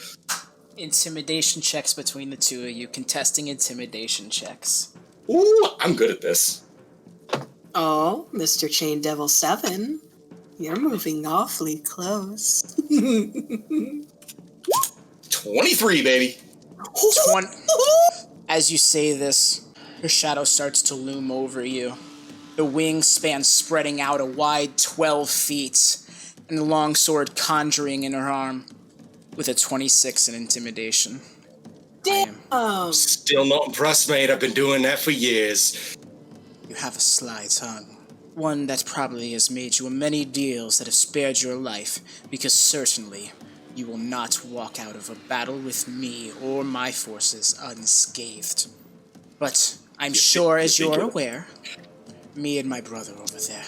Intimidation checks between the two of you, contesting intimidation checks. Ooh, I'm good at this. Oh, Mr. Chain Devil 7. You're moving awfully close. 23, baby. As you say this, her shadow starts to loom over you. The wingspan spreading out a wide 12 feet, and the long sword conjuring in her arm, with a 26 in intimidation. Damn! Still not impressed, mate. I've been doing that for years. You have a sly tongue. One that probably has made you many deals that have spared your life, because certainly you will not walk out of a battle with me or my forces unscathed. But I'm sure, as you're aware, me and my brother over there,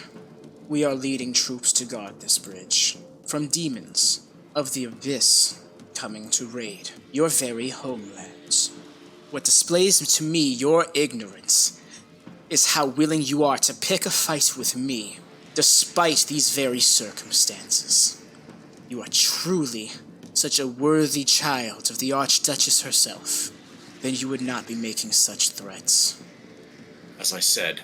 we are leading troops to guard this bridge from demons of the abyss coming to raid your very homelands. What displays to me your ignorance is how willing you are to pick a fight with me, despite these very circumstances. You are truly such a worthy child of the Archduchess herself, then you would not be making such threats. As I said,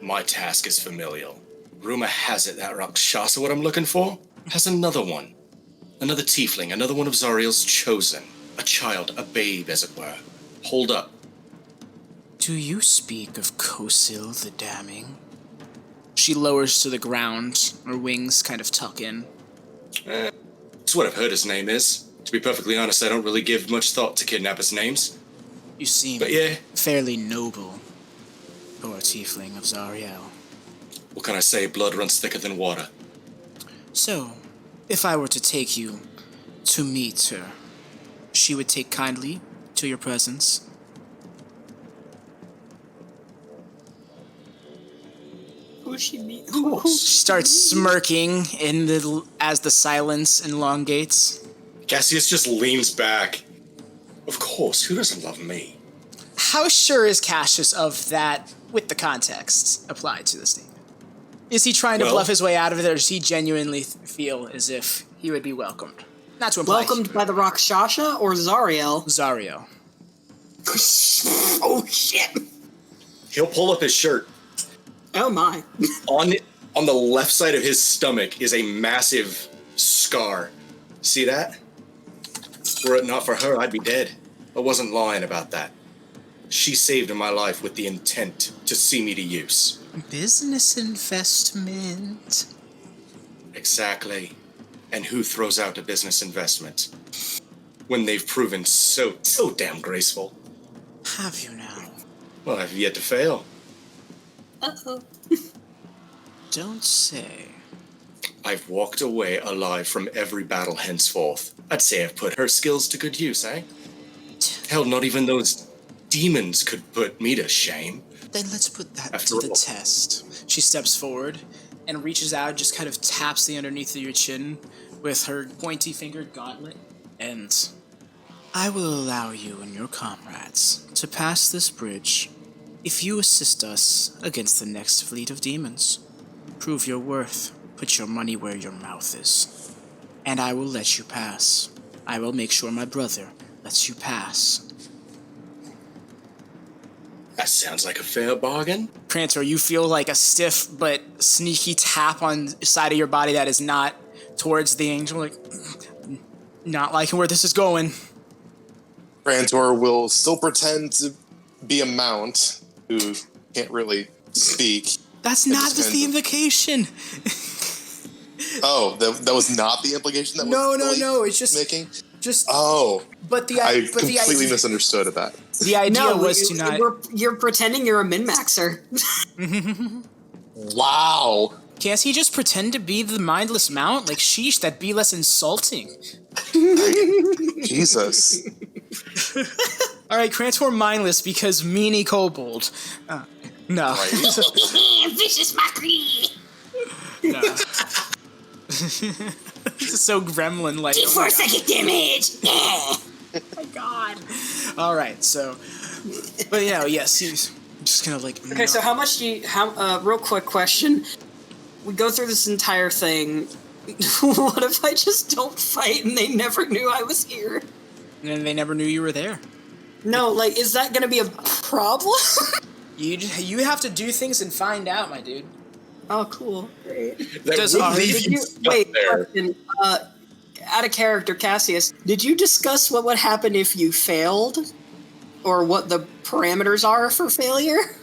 my task is familial. Rumor has it that Rakshasa, what I'm looking for, has another one. Another tiefling, another one of Zariel's chosen. A child, a babe, as it were. Hold up. Do you speak of Kosil the Damning? She lowers to the ground, her wings kind of tuck in. It's what I've heard his name is. To be perfectly honest, I don't really give much thought to kidnappers' names. You seem But yeah. fairly noble for a tiefling of Zariel. What can I say? Blood runs thicker than water. So, if I were to take you to meet her, she would take kindly to your presence? She starts smirking as the silence elongates. Cassius just leans back. Of course, who doesn't love me? How sure is Cassius of that with the context applied to the statement? Is he trying to bluff his way out of it, or does he genuinely feel as if he would be welcomed? Not to imply. Welcomed by the Rakshasa or Zariel? Zariel. Oh shit! He'll pull up his shirt. Oh my. On the left side of his stomach is a massive scar. See that? Were it not for her, I'd be dead. I wasn't lying about that. She saved my life with the intent to see me to use. Business investment. Exactly. And who throws out a business investment when they've proven so damn graceful? Have you now? Well, I've yet to fail. Uh-oh. Don't say. I've walked away alive from every battle henceforth. I'd say I've put her skills to good use, eh? Hell, not even those demons could put me to shame. Then let's put that After to the all. test. She steps forward and reaches out, just kind of taps the underneath of your chin with her pointy-fingered gauntlet. And I will allow you and your comrades to pass this bridge if you assist us against the next fleet of demons. Prove your worth. Put your money where your mouth is. And I will let you pass. I will make sure my brother lets you pass. That sounds like a fair bargain. Crantor, you feel like a stiff but sneaky tap on the side of your body that is not towards the angel. Like, not liking where this is going. Crantor will still pretend to be a mount who can't really speak. That's not the implication. Oh, that was not the implication that No, was no. It's just making? But I completely misunderstood that. The idea was to not. You're pretending you're a min-maxer. Wow. Can't he just pretend to be the mindless mount? Like, sheesh, that'd be less insulting. Jesus. All right, Crantor mindless because meanie kobold. No. Right. Vicious mockery. No. This is so gremlin-like. Do 4 psychic damage. Oh my god. All right, so, but yes, he's just kind of like. Okay, so how much do you? Real quick question. We go through this entire thing. What if I just don't fight and they never knew I was here? And they never knew you were there. No, like, is that gonna be a problem? You have to do things and find out, my dude. Oh, cool. Great. Wait, question. Out of character, Cassius, did you discuss what would happen if you failed? Or what the parameters are for failure?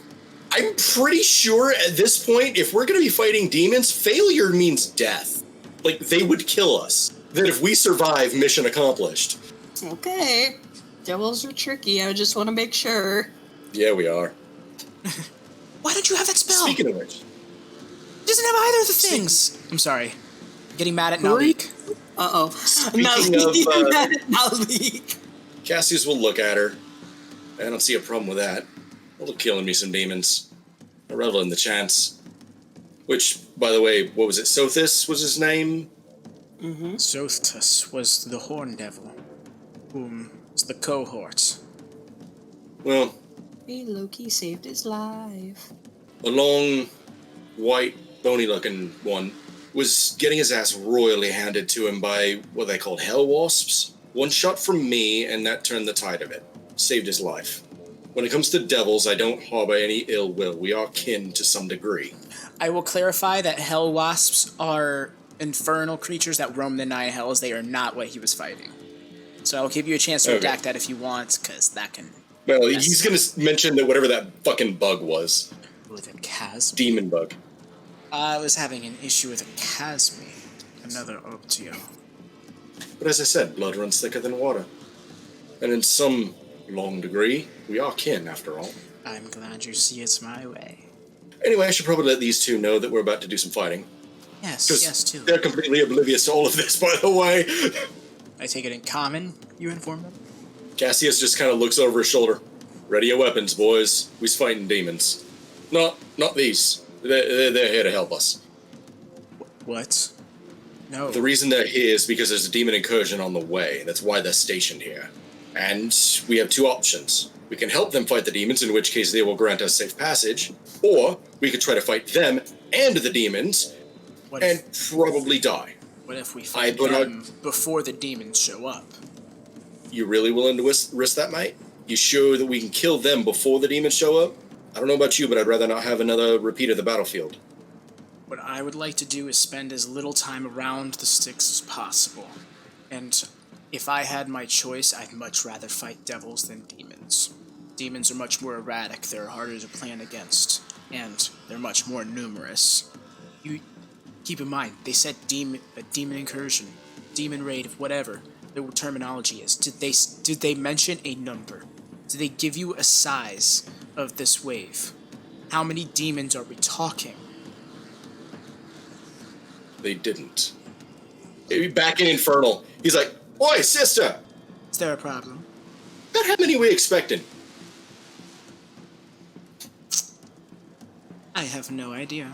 I'm pretty sure at this point, if we're going to be fighting demons, failure means death. Like, they would kill us. That if we survive, mission accomplished. Okay. Devils are tricky, I just want to make sure. Yeah, we are. Why don't you have that spell? Speaking of which. He doesn't have either of the things. I'm sorry. Getting mad at Naleek. Uh-oh. Speaking of, Naleek. Cassius will look at her. I don't see a problem with that. I'll look killing me some demons. I revel in the chance. Which, by the way, what was it? Sothis was his name? Mm-hmm. Sothis was the horn devil. Whom was the cohort. Well, Loki saved his life. a long, white, bony-looking one was getting his ass royally handed to him by what they called hell wasps. One shot from me, and that turned the tide of it. Saved his life. When it comes to devils, I don't harbor any ill will. We are kin to some degree. I will clarify that hell wasps are infernal creatures that roam the nine hells. They are not what he was fighting. So I'll give you a chance to redact that if you want, because that can... Well, he's going to mention that whatever that fucking bug was. With a chasm? Demon bug. I was having an issue with a chasmi. Another Optio. But as I said, blood runs thicker than water. And in some long degree, we are kin, after all. I'm glad you see it's my way. Anyway, I should probably let these two know that we're about to do some fighting. Yes, too. They're completely oblivious to all of this, by the way. I take it in common, you inform them? Cassius just kind of looks over his shoulder. Ready your weapons, boys. We's fighting demons. Not these. They're here to help us. What? No. The reason they're here is because there's a demon incursion on the way. That's why they're stationed here. And we have two options. We can help them fight the demons, in which case they will grant us safe passage, or we could try to fight them and the demons and probably die. What if we fight them before the demons show up? You really willing to risk that, mate? You sure that we can kill them before the demons show up? I don't know about you, but I'd rather not have another repeat of the battlefield. What I would like to do is spend as little time around the Styx as possible. And if I had my choice, I'd much rather fight devils than demons. Demons are much more erratic, they're harder to plan against, and they're much more numerous. You keep in mind, they said a demon incursion, demon raid, whatever the terminology is. Did they mention a number? Did they give you a size of this wave? How many demons are we talking? They didn't. Back in Infernal, he's like, "Oi, sister! Is there a problem?" About how many we expecting? I have no idea.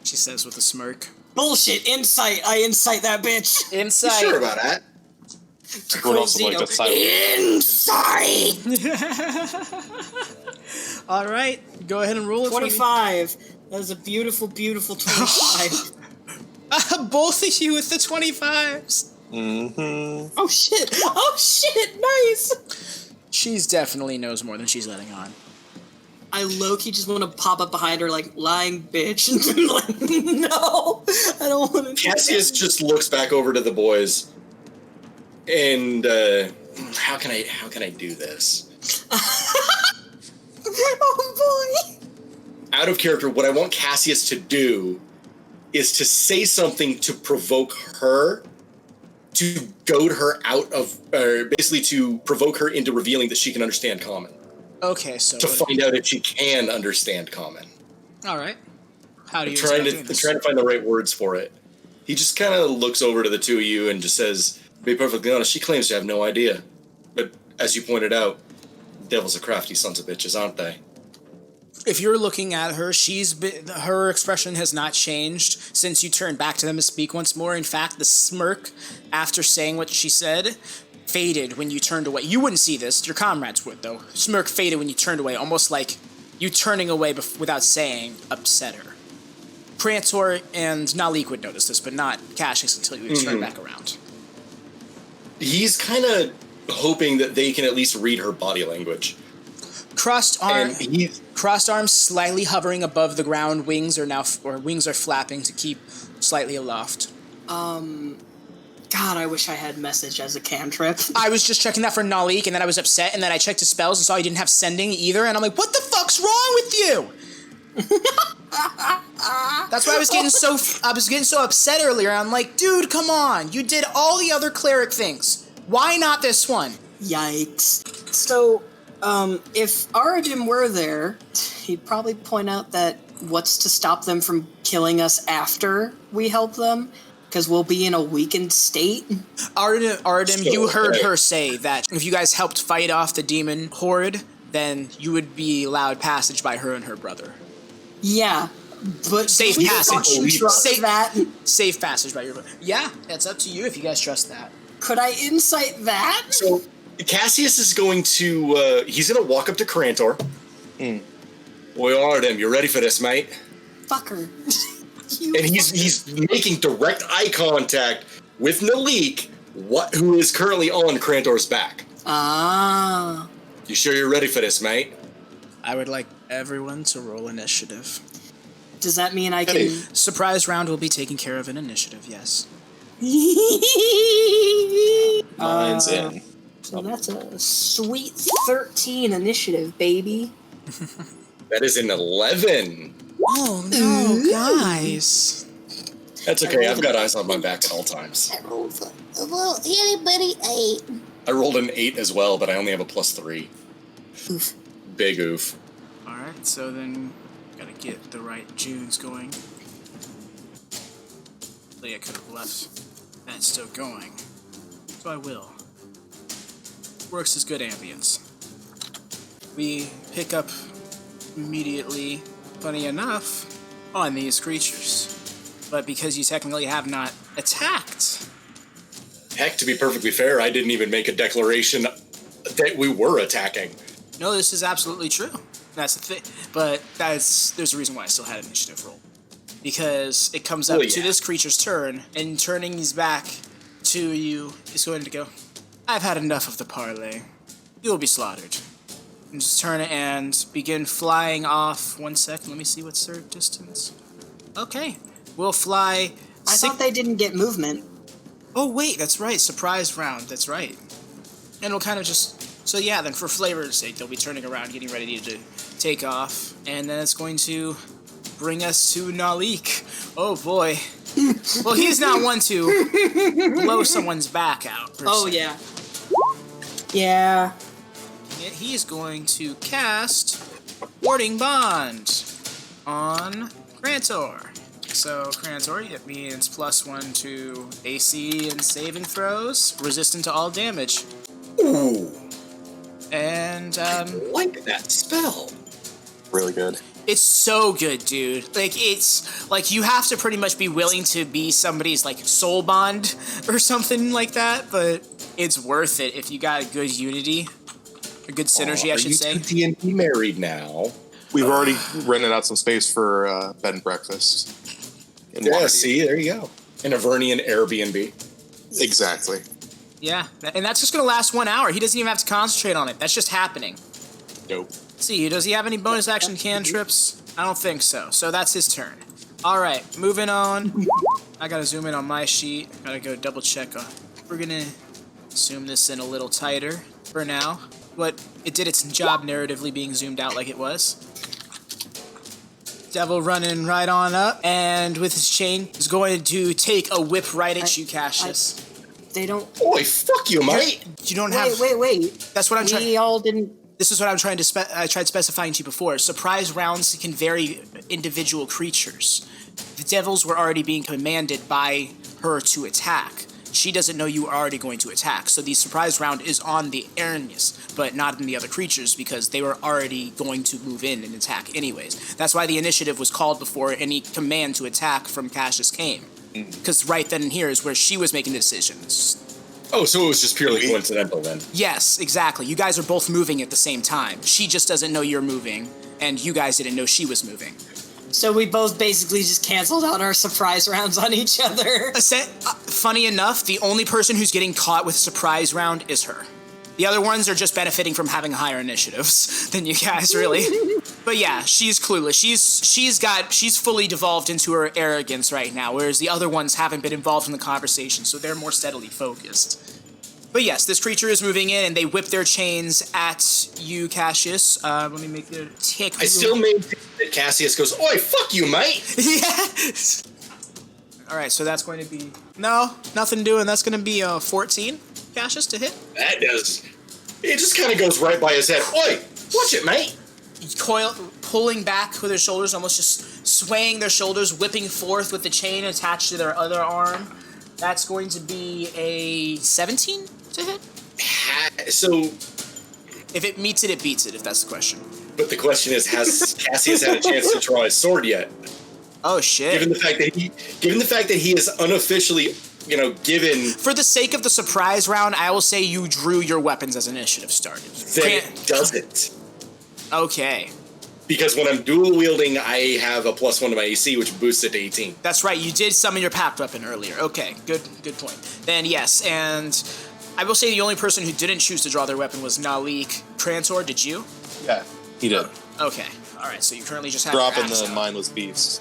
She says with a smirk. Bullshit! Insight! I incite that bitch! Insight! You sure about that? I would also like to silence. Insight! Alright, go ahead and roll it 25. For me. That was a beautiful, beautiful 25. Both of you with the 25s. Mm-hmm. Oh shit, nice! She's definitely knows more than she's letting on. I low-key just want to pop up behind her like, lying bitch, and be like, no, I don't want to. Cassius just looks back over to the boys, and how can I do this? Oh boy! Out of character, what I want Cassius to do is to say something to provoke her to goad her out of, basically to provoke her into revealing that she can understand common. Okay, so... To find out if she can understand common. All right. How do you trying to find the right words for it. He just kind of looks over to the two of you and just says, to be perfectly honest, she claims to have no idea. But as you pointed out, devils are crafty sons of bitches, aren't they? If you're looking at her, her expression has not changed since you turned back to them to speak once more. In fact, the smirk after saying what she said faded when you turned away. You wouldn't see this. Your comrades would, though. Smirk faded when you turned away, almost like you turning away without saying upset her. Crantor and Naleek would notice this, but not Cassius until you turn back around. He's kind of hoping that they can at least read her body language. Crossed arms slightly hovering above the ground. Wings are flapping to keep slightly aloft. God, I wish I had message as a cantrip. I was just checking that for Naleek, and then I was upset, and then I checked his spells and saw he didn't have sending either, and I'm like, what the fuck's wrong with you? That's why I was getting so upset earlier. I'm like, dude, come on. You did all the other cleric things. Why not this one? Yikes. So, if Arudim were there, he'd probably point out that what's to stop them from killing us after we help them? Because we'll be in a weakened state. Arudim, you heard her say that if you guys helped fight off the demon horde, then you would be allowed passage by her and her brother. Yeah, but safe passage. Safe passage by your brother. Yeah, it's up to you if you guys trust that. Could I insight that? So Cassius is going to he's going to walk up to Crantor. Boy, Arudim, you ready for this, mate? Fucker. And he's making direct eye contact with Naleek, who is currently on Crantor's back. Ah. You sure you're ready for this, mate? I would like everyone to roll initiative. Does that mean I can... Surprise round will be taken care of in initiative, yes. Mine's in. So that's a sweet 13 initiative, baby. That is an 11. Oh, no, guys. That's okay. I've got eyes on my back at all times. I rolled anybody 8. I rolled an 8 as well, but I only have a +3. Oof. Big oof. Alright, so then gotta get the right Junes going. I could have left that still going. So I will. Works as good ambience. We pick up immediately, funny enough, on these creatures. But because you technically have not attacked. Heck, to be perfectly fair, I didn't even make a declaration that we were attacking. No, this is absolutely true. That's the thing. But there's a reason why I still had initiative roll. Because it comes up to this creature's turn, and turning his back to you is going to go, I've had enough of the parley. You'll be slaughtered. And just turn it and begin flying off. 1 second, let me see what's their distance. Okay, we'll fly... I thought they didn't get movement. Oh wait, that's right, surprise round, that's right. And it'll kind of just... So yeah, then for flavor's sake, they'll be turning around, getting ready to take off. And then it's going to bring us to Naleek. Oh boy. Well, he's not one to blow someone's back out, per se. Yeah. Yeah. He is going to cast Warding Bond on Crantor. So, Crantor, it means +1 to AC and saving throws, resistant to all damage. Ooh. And, I like that spell. Really good. It's so good, dude. Like, it's, like, you have to pretty much be willing to be somebody's, like, soul bond or something like that, but it's worth it if you got a good unity. A good synergy, I should say. Are you D&D married now? We've already rented out some space for bed and breakfast. Yeah, see, there you go. An Avernian Airbnb. Exactly. Yeah, and that's just going to last 1 hour. He doesn't even have to concentrate on it. That's just happening. Nope. See, does he have any bonus action cantrips? I don't think so. So that's his turn. All right, moving on. I got to zoom in on my sheet. Got to go double check. We're going to zoom this in a little tighter for now. But it did its job narratively being zoomed out like it was. Devil running right on up, and with his chain is going to take a whip right at you, Cassius. They don't. Oi, fuck you, mate. You don't have. Wait. That's what I'm trying. We all didn't. This is what I'm trying to I tried specifying to you before. Surprise rounds can vary individual creatures. The devils were already being commanded by her to attack. She doesn't know you are already going to attack. So the surprise round is on the Arrhenius, but not in the other creatures because they were already going to move in and attack anyways. That's why the initiative was called before any command to attack from Cassius came. Because right then and here is where she was making the decisions. Oh, so it was just purely coincidental then? Yes, exactly. You guys are both moving at the same time. She just doesn't know you're moving, and you guys didn't know she was moving. So we both basically just canceled out our surprise rounds on each other. Funny enough, the only person who's getting caught with surprise round is her. The other ones are just benefiting from having higher initiatives than you guys, really. But yeah, she's clueless. She's fully devolved into her arrogance right now, whereas the other ones haven't been involved in the conversation, so they're more steadily focused. But yes, this creature is moving in, and they whip their chains at you, Cassius. Let me make their tick. I still maintain that Cassius goes, oi, fuck you, mate! Yes! Alright, so that's going to be... No, nothing doing. That's going to be 14, Cassius, to hit. That does... It just kind of goes right by his head. Oi, watch it, mate! Pulling back with their shoulders, almost just swaying their shoulders, whipping forth with the chain attached to their other arm. That's going to be a 17 to hit. So... If it meets it, it beats it, if that's the question. But the question is, has Cassius had a chance to draw his sword yet? Oh, shit. Given the fact that he is unofficially, given... For the sake of the surprise round, I will say you drew your weapons as initiative started. Then it doesn't. Okay. Because when I'm dual wielding, I have a +1 to my AC, which boosts it to 18. That's right, you did summon your pact weapon earlier. Okay, good point. Then yes, and I will say the only person who didn't choose to draw their weapon was Naleek. Crantor, did you? Yeah, he did. Okay, alright, so you currently just have dropping the mindless beast.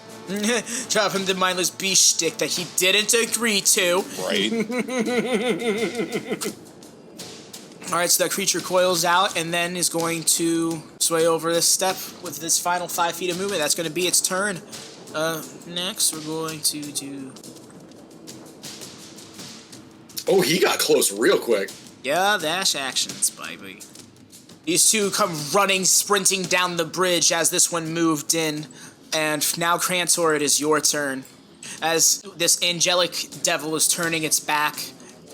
Dropping the mindless beast stick that he didn't agree to. Right. Alright, so that creature coils out and then is going to sway over this step with this final 5 feet of movement. That's going to be its turn. Next, we're going to do... Oh, he got close real quick. Yeah, dash actions, baby. These two come running, sprinting down the bridge as this one moved in. And now, Crantor, it is your turn. As this angelic devil is turning its back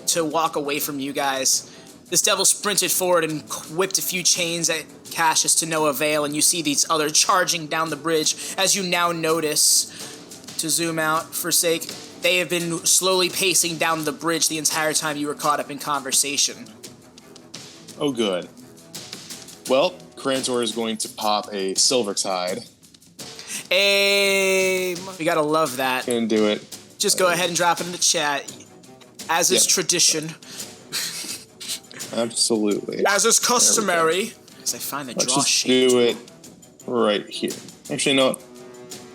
to walk away from you guys, this devil sprinted forward and whipped a few chains at Cassius to no avail, and you see these other charging down the bridge. As you now notice, to zoom out for sake, they have been slowly pacing down the bridge the entire time you were caught up in conversation. Oh, good. Well, Crantor is going to pop a Silver Tide. Hey, you gotta love that. Can do it. Just go ahead and drop it in the chat, as is tradition. Absolutely. As is customary. As I find the Let's draw just sheet. do it right here. Actually, no.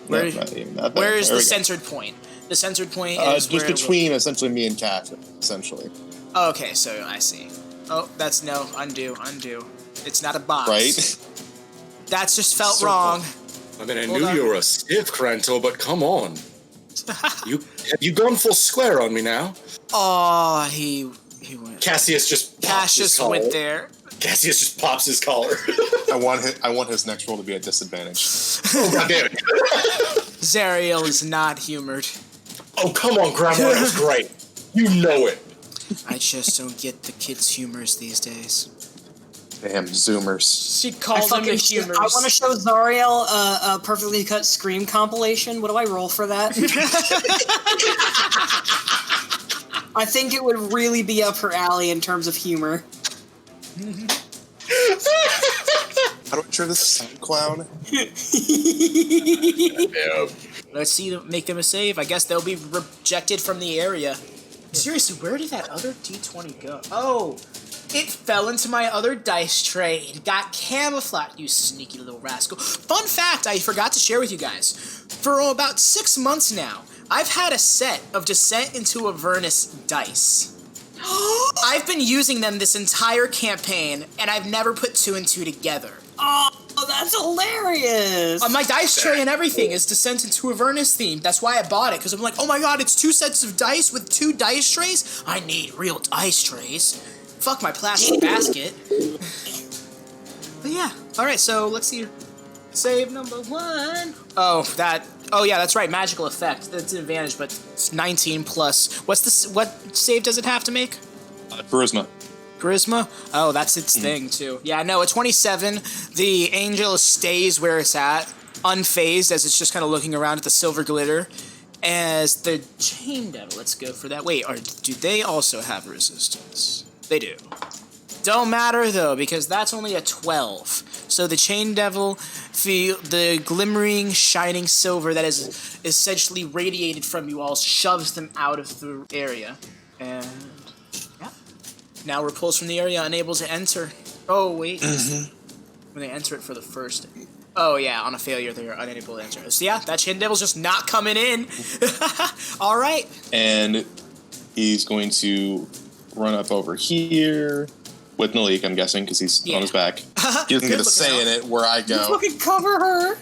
Where is the go. centered point? The centered point is just between essentially me and Cat, essentially. Oh, okay, so I see. Oh, that's no. Undo. It's not a box. Right? That's just felt So wrong. I mean, I knew you were a stiff, Crantor, but come on. Have you gone full square on me now? Oh, he went. Cassius just pops his Cassius collar. went there. Cassius just pops his collar. I want his next roll to be at disadvantage. Oh, goddamn it. Zariel is not humored. Oh, come on, Grandma, that's great. You know it. I just don't get the kids' humors these days. Damn Zoomers. She calls them the humors. I want to show Zariel a perfectly cut Scream compilation. What do I roll for that? I think it would really be up her alley in terms of humor. How do I turn this sound clown? Yeah. Let's see, make them a save. I guess they'll be rejected from the area. Seriously, where did that other D20 go? Oh, it fell into my other dice tray. It got camouflaged, you sneaky little rascal. Fun fact I forgot to share with you guys. For about 6 months now, I've had a set of Descent into Avernus dice. I've been using them this entire campaign, and I've never put 2 and 2 together. Oh, that's hilarious. My dice tray and everything is Descent into Avernus themed. That's why I bought it, because I'm like, oh my god, it's 2 sets of dice with 2 dice trays? I need real dice trays. Fuck my plastic basket. But yeah. Alright, so let's see. Save number 1. Oh, yeah, that's right. Magical effect. That's an advantage, but it's 19 plus. What save does it have to make? Charisma. Charisma? Oh, that's its thing, too. Yeah, no, at 27, the angel stays where it's at, unfazed, as it's just kind of looking around at the silver glitter. As the Chain Devil, let's go for that. Wait, do they also have resistance? They do. Don't matter, though, because that's only a 12. So the Chain Devil, the glimmering, shining silver that is essentially radiated from you all, shoves them out of the area. And... now repulsed from the area, unable to enter. Oh, wait. When they enter it for the first... oh, yeah, on a failure, they are unable to enter. So, yeah, that Chain Devil's just not coming in. All right. And he's going to run up over here with Naleek, I'm guessing, because he's on his back. He doesn't get a say in it where I go. You fucking cover her.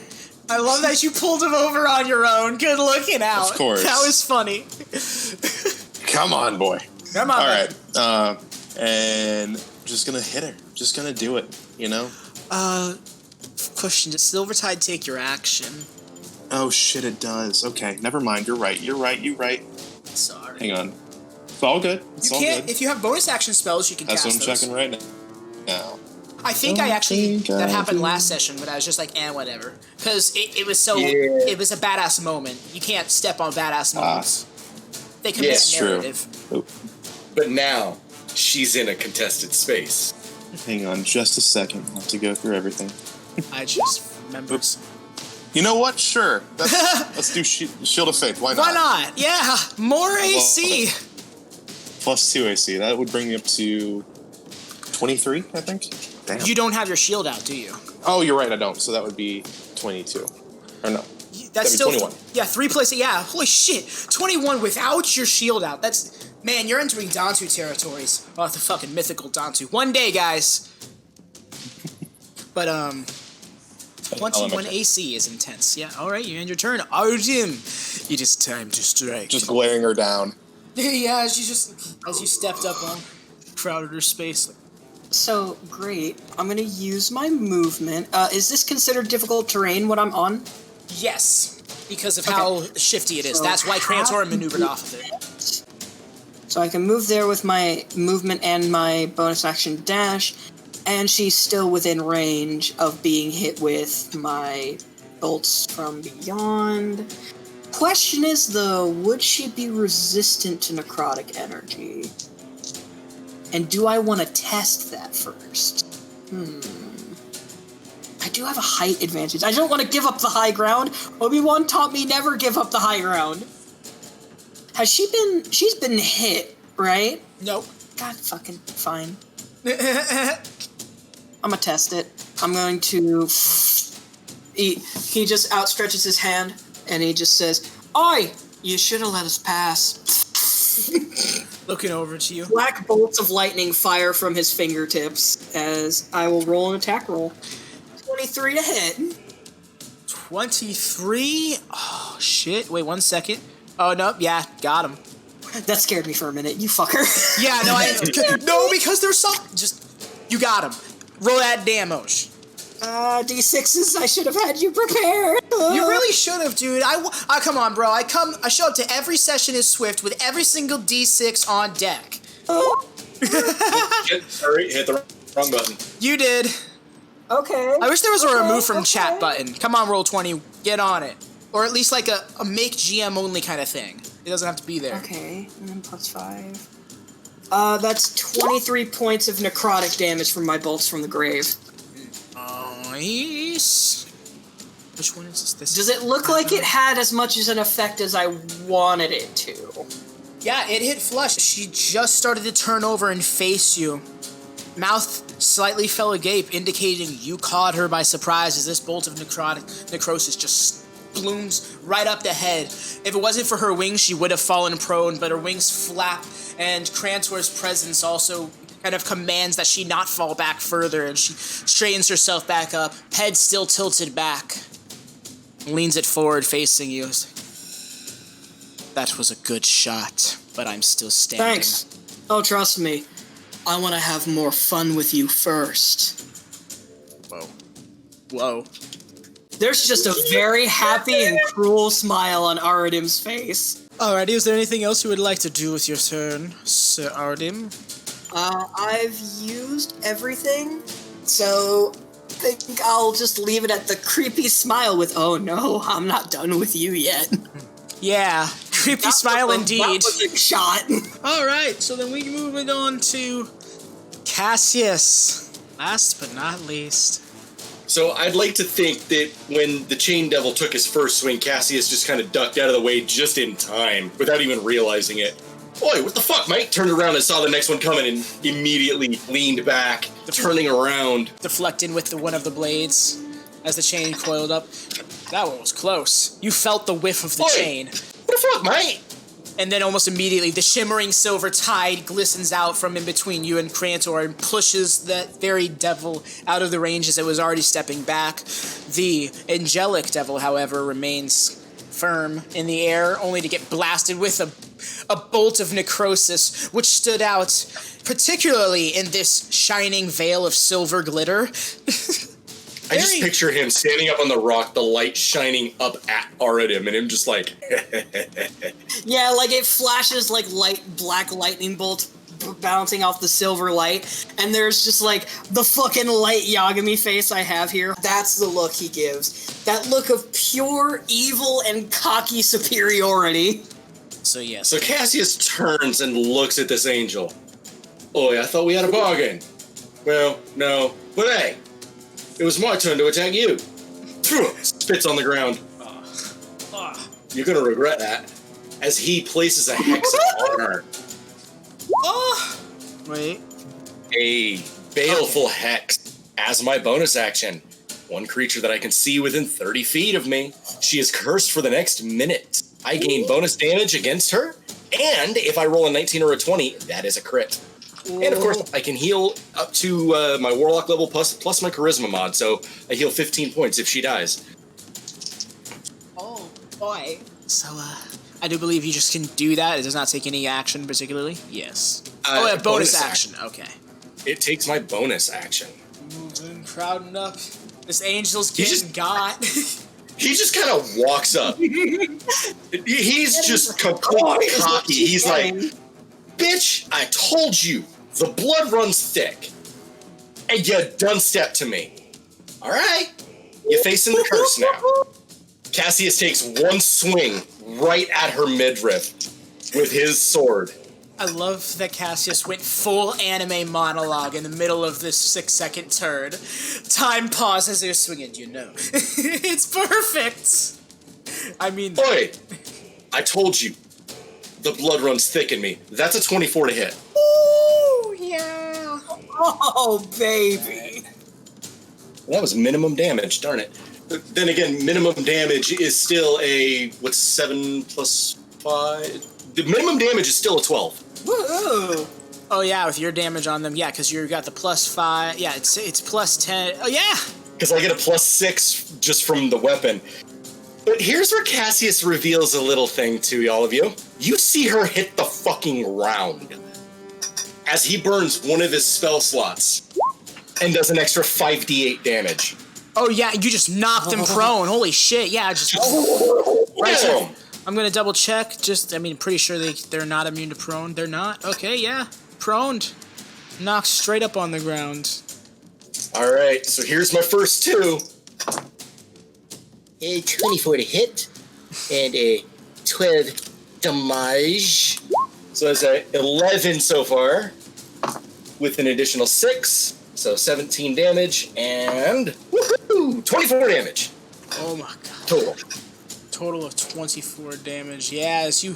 I love that you pulled him over on your own. Good looking out. Of course. That was funny. Come on, boy. Come on. All right. And just gonna hit her. Just gonna do it, you know? Question, does Silvertide take your action? Oh, shit, it does. Okay, never mind. You're right. Sorry. Hang on. It's all good. It's all good. If you have bonus action spells, you can That's cast what I'm those. checking right now. I think that happened last session, but I was just like, whatever. Because it was so, it was a badass moment. You can't step on badass moments. They commit narrative. Oh. But now, she's in a contested space. Hang on just a second. I have to go through everything. I just remembered. You know what? Sure. Let's do Shield of Faith. Why not? Why not? Yeah, more AC. Plus 2 AC. That would bring me up to 23, I think. Damn. You don't have your shield out, do you? Oh, you're right. I don't. So that would be 22. Or no. That's still 21. 3 places. Yeah, holy shit, 21 without your shield out. That's, man, you're entering Dantu territories. Oh, the fucking mythical Dantu. One day, guys. But 21 AC is intense. Yeah, all right, you end your turn. Arudim, it is time to strike. Just glaring her down. Yeah, as you stepped up on, crowded her space. So, great. I'm going to use my movement. Is this considered difficult terrain when I'm on? Yes, because of how shifty it is. So that's why Crantor maneuvered off of it. So I can move there with my movement and my bonus action dash, and she's still within range of being hit with my bolts from beyond. Question is, though, would she be resistant to necrotic energy? And do I want to test that first? I do have a height advantage. I don't want to give up the high ground. Obi-Wan taught me never give up the high ground. Has she been... She's been hit, right? Nope. God fucking fine. I'm gonna test it. I'm going to... He just outstretches his hand, and he just says, "Oi! You should have let us pass." Looking over to you. Black bolts of lightning fire from his fingertips as I will roll an attack roll. 23 to hit. 23? Oh, shit. Wait 1 second. Oh, no. Yeah, got him. That scared me for a minute, you fucker. Yeah, no, because there's you got him. Roll that damage. D6s, I should have had you prepared. You really should have, dude. Come on, bro. I show up to every session as Swift with every single D6 on deck. Hit the wrong button. You did. Okay. I wish there was a remove from chat button. Come on, roll 20. Get on it. Or at least like a make GM only kind of thing. It doesn't have to be there. Okay, and then plus 5. That's 23 points of necrotic damage from my bolts from the grave. Nice. Which one is this? Does it look like it had as much as an effect as I wanted it to? Yeah, it hit flush. She just started to turn over and face you. Mouth slightly fell agape, indicating you caught her by surprise as this bolt of necrosis just blooms right up the head. If it wasn't for her wings, she would have fallen prone, but her wings flap, and Crantor's presence also kind of commands that she not fall back further, and she straightens herself back up, head still tilted back, leans it forward facing you. That was a good shot, but I'm still standing. Thanks. Oh, trust me. I want to have more fun with you first. Whoa. There's just a very happy and cruel smile on Arudim's face. Alrighty, is there anything else you would like to do with your turn, Sir Arudim? I've used everything, so I think I'll just leave it at the creepy smile with, oh no, I'm not done with you yet. Yeah, creepy smile indeed. That was a shot. Alright, so then we move it on to Cassius. Last but not least. So I'd like to think that when the Chain Devil took his first swing, Cassius just kind of ducked out of the way just in time, without even realizing it. Oi, what the fuck, mate? Turned around and saw the next one coming and immediately leaned back, turning around. Deflected with one of the blades as the chain coiled up. That one was close. You felt the whiff of the chain. What the fuck, mate? And then almost immediately, the shimmering silver tide glistens out from in between you and Crantor and pushes that very devil out of the range as it was already stepping back. The angelic devil, however, remains firm in the air, only to get blasted with a bolt of necrosis, which stood out particularly in this shining veil of silver glitter. I just picture him standing up on the rock, the light shining up at Arudim, and him just like... Yeah, like it flashes like black lightning bolt bouncing off the silver light, and there's just like the fucking light Yagami face I have here. That's the look he gives. That look of pure evil and cocky superiority. So yes. So Cassius turns and looks at this angel. Oi, I thought we had a bargain. Well, no. But hey, it was my turn to attack you. Spits on the ground. You're gonna regret that. As he places a hex on her. Wait. A baleful hex as my bonus action. One creature that I can see within 30 feet of me. She is cursed for the next minute. I gain bonus damage against her, and if I roll a 19 or a 20, that is a crit. And of course, I can heal up to my Warlock level plus my Charisma mod, so I heal 15 points if she dies. Oh, boy. So, I do believe you just can do that. It does not take any action particularly. Yes. Bonus action. Okay. It takes my bonus action. Moving, crowding up. This angel's getting got. He just kind of walks up. He's just completely cocky. He's like, bitch, I told you, the blood runs thick. And you done step to me. All right, you're facing the curse now. Cassius takes one swing right at her midriff with his sword. I love that Cassius went full anime monologue in the middle of this 6-second turn. Time pause as they're swinging, you know. It's perfect! I mean... Oi! I told you. The blood runs thick in me. That's a 24 to hit. Ooh, yeah! Oh, baby! That was minimum damage, darn it. But then again, minimum damage is still a... What's 7 plus 5? The minimum damage is still a 12. Woo! Oh yeah, with your damage on them, yeah, because you got the +5. Yeah, it's plus 10. Oh yeah! Because I get a +6 just from the weapon. But here's where Cassius reveals a little thing to all of you. You see her hit the fucking round as he burns one of his spell slots and does an extra 5d8 damage. Oh yeah, you just knocked him prone. Holy shit! Yeah, just right. So I'm gonna double check. Pretty sure they're not immune to prone. They're not. Okay, yeah, proned. Knocked straight up on the ground. All right, so here's my first two. A 24 to hit and a 12 damage. So that's a 11 so far, with an additional 6, so 17 damage and woohoo, 24 damage. Oh my god. Total of 24 damage. Yeah, as you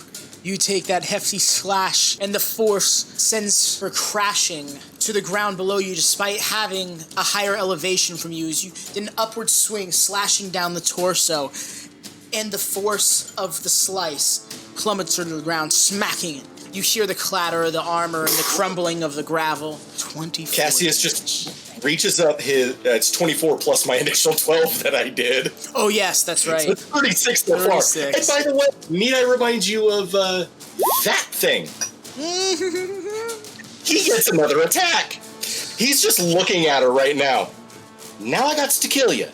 take that hefty slash, and the force sends her crashing to the ground below you, despite having a higher elevation from you, as you did an upward swing, slashing down the torso, and the force of the slice plummets her to the ground, smacking it You hear the clatter of the armor and the crumbling of the gravel. 24. Cassius just reaches up his. It's 24 plus my initial 12 that I did. Oh, yes, that's right. So it's 36 so far. 36. And by the way, need I remind you of that thing? He gets another attack. He's just looking at her right now. Now I got to kill you.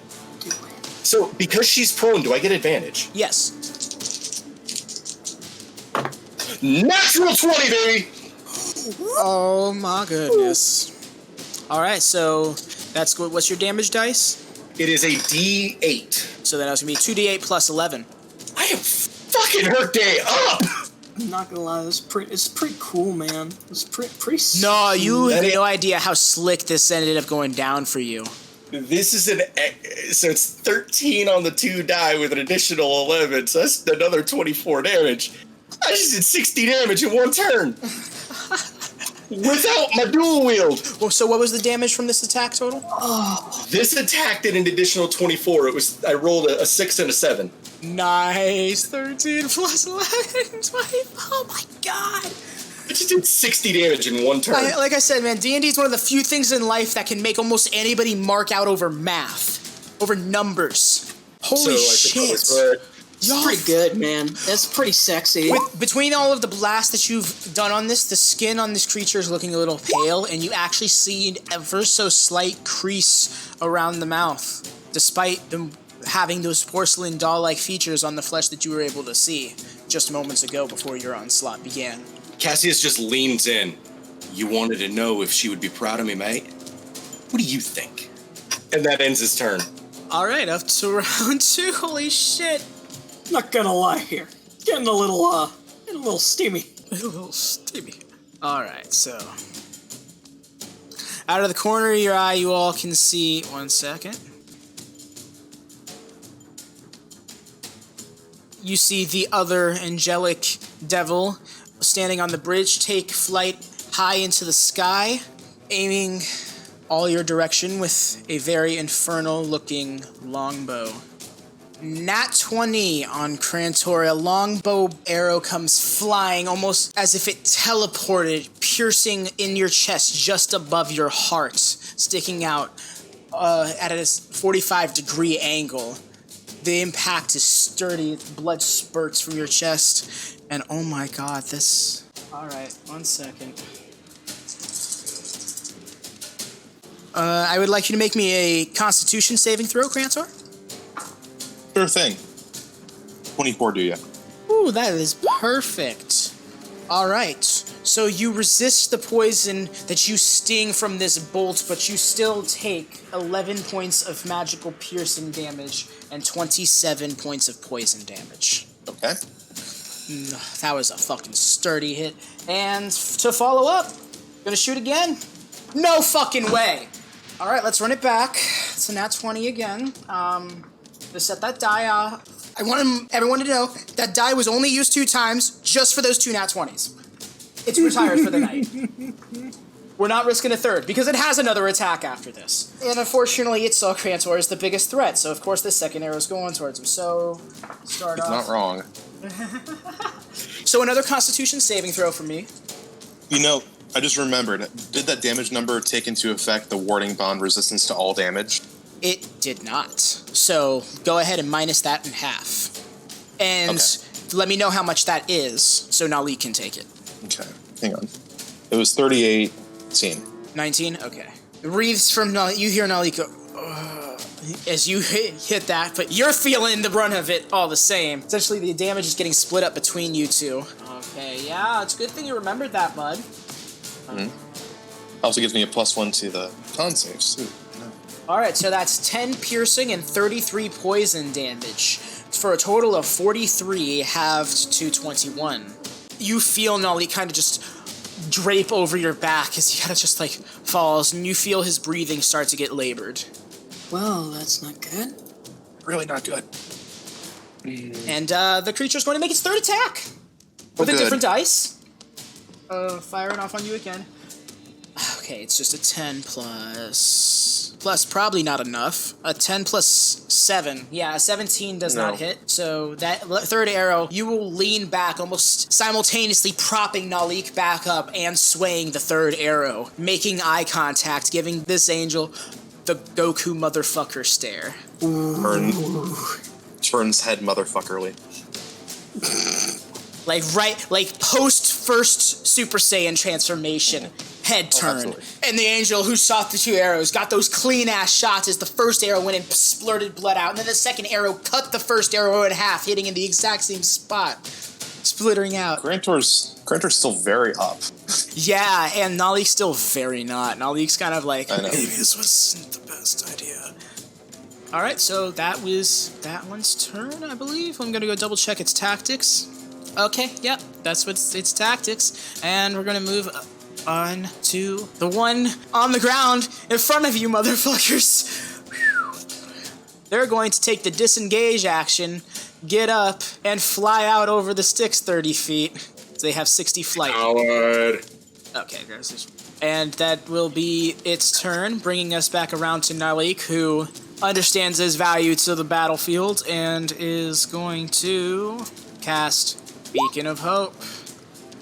So, because she's prone, do I get advantage? Yes. Natural 20, baby! Oh, my goodness. All right, so that's good. What's your damage dice? It is a D8. So then I was going to be 2d8 plus 11. I am fucking her day up! I'm not gonna lie, it's pretty cool, man. It's pretty. No, you have That no idea how slick this ended up going down for you. This is so it's 13 on the 2 die with an additional 11, so that's another 24 damage. I just did 60 damage in one turn. Without my dual wield. Well, so what was the damage from this attack total? This attack did an additional 24. I rolled a 6 and a 7. Nice. 13 plus 11, 20. Oh my god. I just did 60 damage in one turn. Like I said, man, D&D is one of the few things in life that can make almost anybody mark out over math. Over numbers. Holy shit. It's pretty good, man. That's pretty sexy. Between all of the blasts that you've done on this, the skin on this creature is looking a little pale, and you actually see an ever so slight crease around the mouth, despite them having those porcelain doll-like features on the flesh that you were able to see just moments ago before your onslaught began. Cassius just leans in. You wanted to know if she would be proud of me, mate? What do you think? And that ends his turn. All right, up to round 2. Holy shit. Not gonna lie here. Getting a little steamy. A little steamy. All right, so out of the corner of your eye, you all can see. 1 second. You see the other angelic devil standing on the bridge take flight high into the sky, aiming all your direction with a very infernal-looking longbow. Nat 20 on Crantor. A longbow arrow comes flying almost as if it teleported, piercing in your chest just above your heart, sticking out at a 45-degree angle. The impact is sturdy, blood spurts from your chest, and oh my god, this... Alright, 1 second. I would like you to make me a Constitution saving throw, Crantor. Sure thing. 24, do you? Ooh, that is perfect. Alright, so you resist the poison that you sting from this bolt, but you still take 11 points of magical piercing damage and 27 points of poison damage. Okay. That was a fucking sturdy hit. And to follow up, gonna shoot again? No fucking way! Alright, let's run it back. It's a nat 20 again. To set that die off. I want everyone to know that die was only used 2 times just for those 2 nat 20s. It's retired for the night. We're not risking a third because it has another attack after this. And unfortunately, it saw Crantor as the biggest threat, so of course this second arrow is going towards him. So, start off. Not wrong. So another Constitution saving throw from me. You know, I just remembered. Did that damage number take into effect the warding bond resistance to all damage? It did not. So go ahead and minus that in half. And let me know how much that is, so Naleek can take it. Okay, hang on. It was 38, 19? Okay. It breathes from Naleek. You hear Naleek go, as you hit that, but you're feeling the brunt of it all the same. Essentially, the damage is getting split up between you two. Okay, yeah, it's a good thing you remembered that, bud. Also gives me a +1 to the con saves. Alright, so that's 10 piercing and 33 poison damage, for a total of 43 halved to 21. You feel Naleek kind of just drape over your back as he kind of just like falls, and you feel his breathing start to get labored. Well, that's not good. Really not good. And the creature's going to make its third attack with a different dice. Firing off on you again. Okay, it's just a 10 plus probably not enough. A 10 plus 7. Yeah, a 17 does not hit. So that third arrow, you will lean back, almost simultaneously propping Naleek back up and swaying the third arrow, making eye contact, giving this angel the Goku motherfucker stare. Turns head motherfuckerly. Like post first Super Saiyan transformation. Head turn. And the angel who shot the 2 arrows got those clean ass shots as the first arrow went and splurted blood out, and then the second arrow cut the first arrow in half, hitting in the exact same spot, splittering out. Crantor's still very up. Yeah, and Naleek's still very not. Naleek's kind of like, I know. maybe this wasn't the best idea. Alright, so that was that one's turn, I believe. I'm gonna go double check its tactics. Okay, yep, that's what's its tactics. And we're gonna move on to the one on the ground in front of you, motherfuckers. They're going to take the disengage action, get up, and fly out over the Styx 30 feet. They have 60 flight. Coward. Okay, guys. And that will be its turn, bringing us back around to Naleek, who understands his value to the battlefield and is going to cast Beacon of Hope.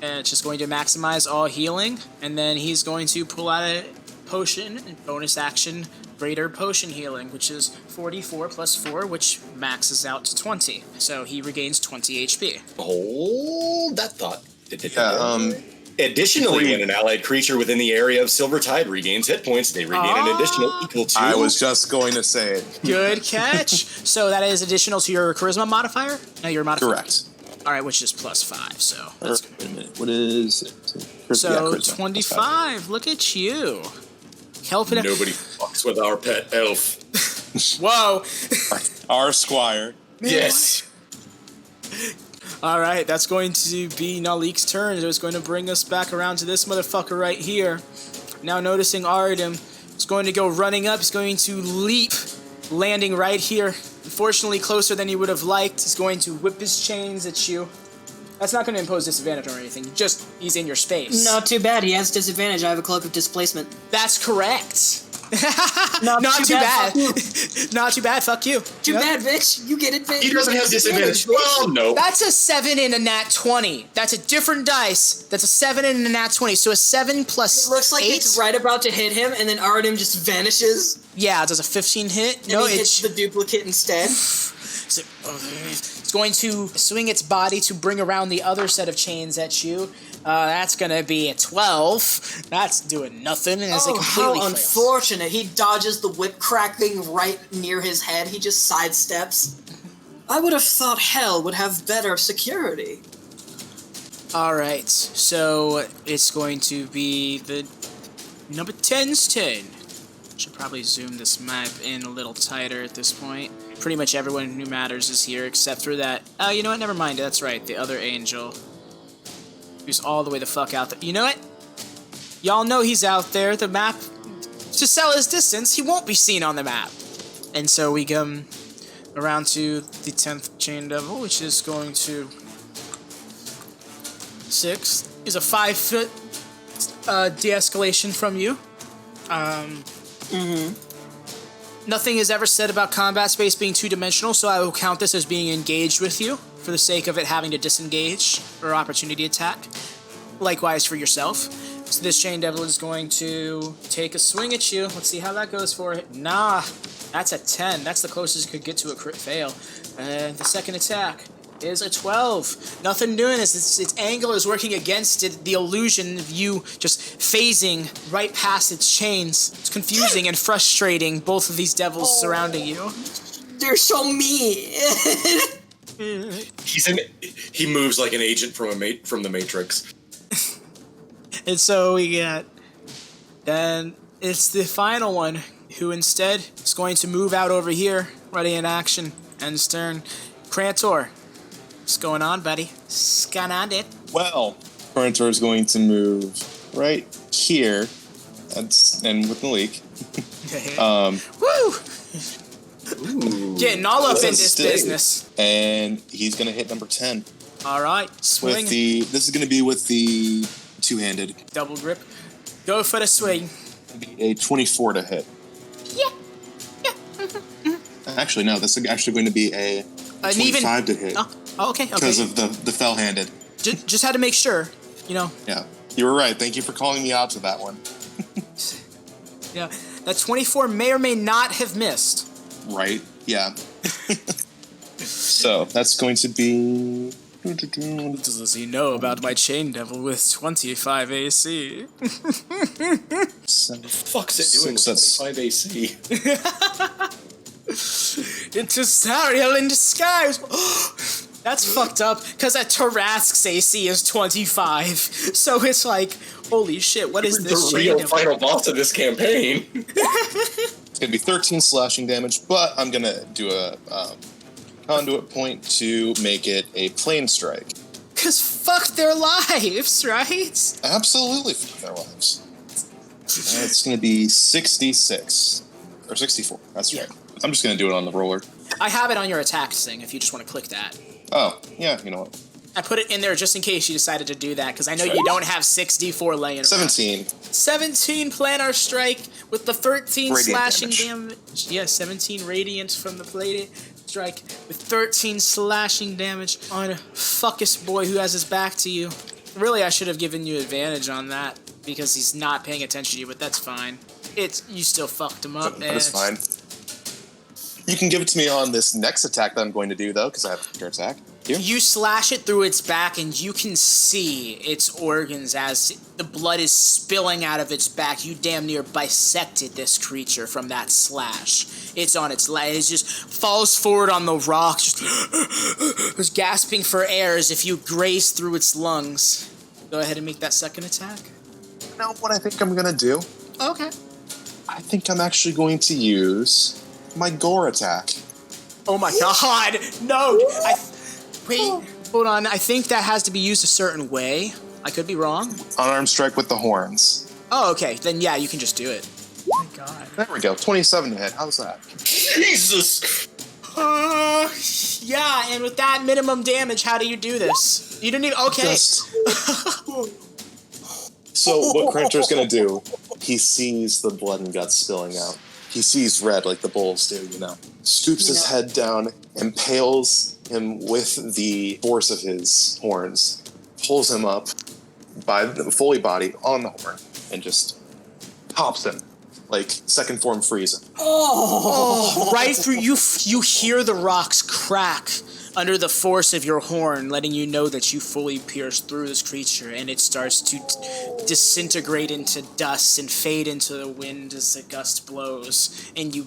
And it's just going to maximize all healing, and then he's going to pull out a potion, bonus action, greater potion healing, which is 44 plus 4, which maxes out to 20. So he regains 20 HP. Hold that thought. Yeah, Additionally, when an allied creature within the area of Silvertide regains hit points, they regain an additional equal to... I was just going to say it. Good catch. So that is additional to your charisma modifier? No, your modifier. Correct. All right, which is plus 5, so... Wait a minute. What is it? So, 25. Look at you. Helping it. Nobody fucks with our pet elf. Whoa. Our squire. Yes. All right, that's going to be Naleek's turn. It's going to bring us back around to this motherfucker right here. Now noticing Arudim is going to go running up. He's going to leap, landing right here. Unfortunately, closer than he would have liked. He's going to whip his chains at you. That's not going to impose disadvantage or anything. Just, he's in your space. Not too bad. He has disadvantage. I have a cloak of displacement. That's correct. Not too bad. Not too bad. Fuck you. Too bad, bitch. You get it, bitch. He doesn't have disadvantage. Well, no. That's a 7 and a nat 20. That's a different dice. That's a 7 and a nat 20. So a 7 plus It looks like 8? it's right about to hit him, and then Arudim just vanishes. Yeah, does a 15 hit? And he hits the duplicate instead. It's going to swing its body to bring around the other set of chains at you. That's going to be a 12. That's doing nothing. And as it completely how fails. unfortunate. He dodges the whip cracking right near his head. He just sidesteps. I would have thought hell would have better security. Alright, so it's going to be the number 10's turn. Should probably zoom this map in a little tighter at this point. Pretty much everyone who matters is here except for that. Oh, you know what? Never mind. That's right. The other angel. Who's all the way the fuck out there. You know what? Y'all know he's out there. The map, to sell his distance, he won't be seen on the map. And so we come around to the 10th Chain Devil, which is going to... 6 is a 5-foot de-escalation from you. Nothing is ever said about combat space being two-dimensional, so I will count this as being engaged with you for the sake of it having to disengage or opportunity attack. Likewise for yourself. So this Chain Devil is going to take a swing at you. Let's see how that goes for it. Nah, that's a 10. That's the closest it could get to a crit fail. The second attack is a 12. Nothing doing this. Its angle is working against it. The illusion of you just phasing right past its chains. It's confusing and frustrating, both of these devils surrounding you. They're so mean. He moves like an agent from the Matrix. And so we get... Then it's the final one, who instead is going to move out over here, ready in action, end turn. Crantor. What's going on, buddy? What's going on, dude? Well, Crantor is going to move right here, and with Naleek. Woo! Ooh. Getting all up in That's a this stick. business. And he's going to hit number 10. All right, swing. This is going to be with the two-handed. Double grip. Go for the swing. It'll be a 24 to hit. Yeah. Actually, no, that's actually going to be a 25 to hit. Oh, okay. Because of the fell-handed. Just had to make sure, you know. Yeah, you were right. Thank you for calling me out to that one. Yeah, that 24 may or may not have missed. Right, yeah. So, that's going to be... What does he know about my Chain Devil with 25 AC? Fuck's it doing with 25 AC? It's Azariel in disguise. That's fucked up, because at Tarask's AC is 25. So it's like, holy shit, what is this? The real final boss of this campaign. It's going to be 13 slashing damage, but I'm going to do a conduit point to make it a plane strike. Because fuck their lives, right? Absolutely fuck their lives. It's going to be 66. Or 64, that's right. I'm just going to do it on the roller. I have it on your attack thing if you just want to click that. Oh, yeah, you know what? I put it in there just in case you decided to do that, because I know you don't have 6d4 laying around. 17. 17 planar strike with the 13 Radiant slashing damage. Yeah, 17 radiant from the plate strike with 13 slashing damage on a fuckus boy who has his back to you. Really, I should have given you advantage on that because he's not paying attention to you, but that's fine. You still fucked him up, man. That is fine. You can give it to me on this next attack that I'm going to do, though, because I have your attack. You slash it through its back, and you can see its organs as the blood is spilling out of its back. You damn near bisected this creature from that slash. It's on its leg. It just falls forward on the rock, just gasping for air as if you graze through its lungs. Go ahead and make that second attack. You know what I think I'm going to do? Okay. I think I'm actually going to use my gore attack. Oh my god! No! Wait, hold on. I think that has to be used a certain way. I could be wrong. Unarmed strike with the horns. Oh, okay. Then yeah, you can just do it. Oh my god. There we go. 27 to hit. How's that? Jesus! Yeah, and with that minimum damage, how do you do this? You didn't even... Okay. So what Crantor's going to do, he sees the blood and guts spilling out. He sees red like the bulls do, you know. Scoops his head down, impales him with the force of his horns, pulls him up by the fully body on the horn, and just pops him like second form Frieza. Oh, right through you hear the rocks crack under the force of your horn, letting you know that you fully pierced through this creature, and it starts to disintegrate into dust and fade into the wind as the gust blows, and you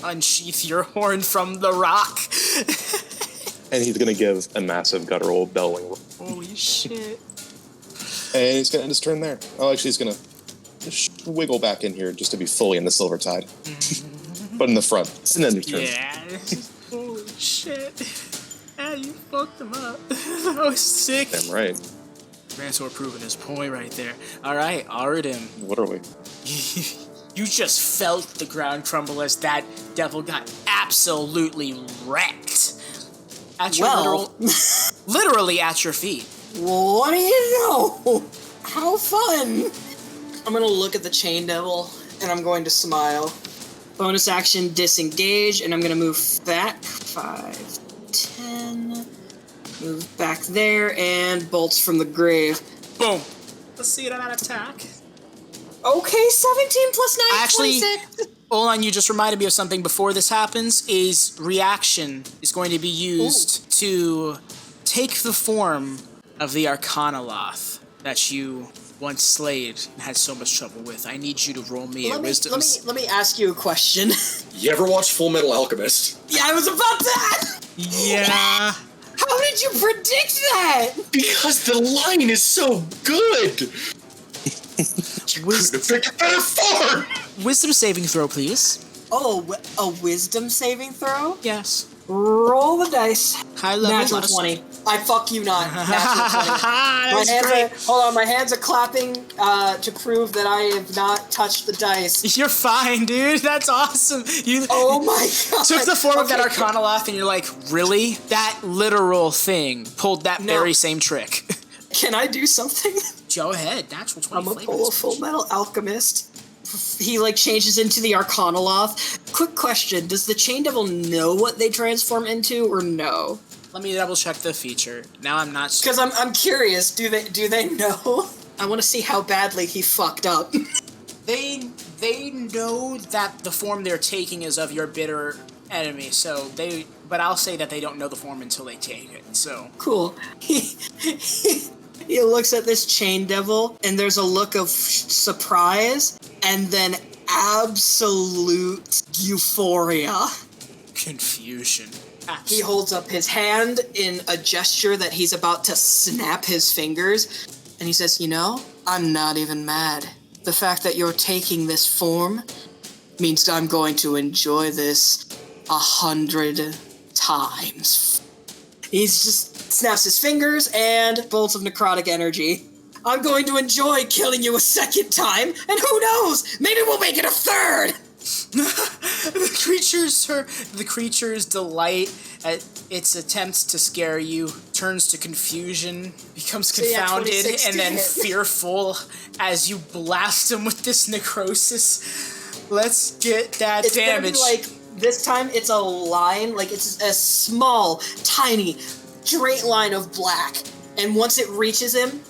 unsheath your horn from the rock. And he's going to give a massive guttural bellowing roar. Holy shit. And he's going to end his turn there. Oh, actually, he's going to wiggle back in here just to be fully in the Silver Tide. But in the front. It's an end of turn. Yeah. Holy shit. Yeah, you fucked him up. That was sick. Damn right. Crantor proving his point right there. Alright, Arudim. What are we? You just felt the ground crumble as that devil got absolutely wrecked. At your literally at your feet. What do you know? How fun! I'm gonna look at the Chain Devil, and I'm going to smile. Bonus action, disengage, and I'm gonna move back 5, 10, move back there, and bolts from the grave. Boom. Let's see that attack. Okay, 17 plus 9, Actually, 26. hold on, you just reminded me of something before this happens, is reaction is going to be used to take the form of the Arcanoloth that you once slayed and had so much trouble with. I need you to roll me a wisdom. Let me ask you a question. You ever watch Full Metal Alchemist? Yeah, I was about that! Yeah. How did you predict that? Because the line is so good! Wisdom saving throw, please. Oh, a wisdom saving throw? Yes. Roll the dice. High level. Natural 20. I fuck you not. Natural 20. Hold on, my hands are clapping to prove that I have not touched the dice. You're fine, dude. That's awesome. You oh my god. Took the form of that Arcanoloth and you're like, really? That literal thing pulled that very same trick. Can I do something? Go ahead, natural 20 I'm a flavors. Full Metal Alchemist. He like changes into the Arcanoloth. Quick question: does the Chain Devil know what they transform into, or no? Let me double check the feature. Now I'm not. Because I'm curious. Do they know? I want to see how badly he fucked up. They know that the form they're taking is of your bitter enemy. So but I'll say that they don't know the form until they take it. So Cool. He looks at this Chain Devil, and there's a look of surprise, and then absolute euphoria. Confusion. He holds up his hand in a gesture that he's about to snap his fingers, and he says, you know, I'm not even mad. The fact that you're taking this form means I'm going to enjoy this 100 times. He's just snaps his fingers and bolts of necrotic energy. I'm going to enjoy killing you a second time, and who knows, maybe we'll make it a third! The creature's delight at its attempts to scare you turns to confusion, becomes confounded, 26 and then hit. fearful as you blast him with this necrosis. Let's get that It's gonna damage. be like, this time it's a line, like it's a small, tiny, straight line of black. And once it reaches him,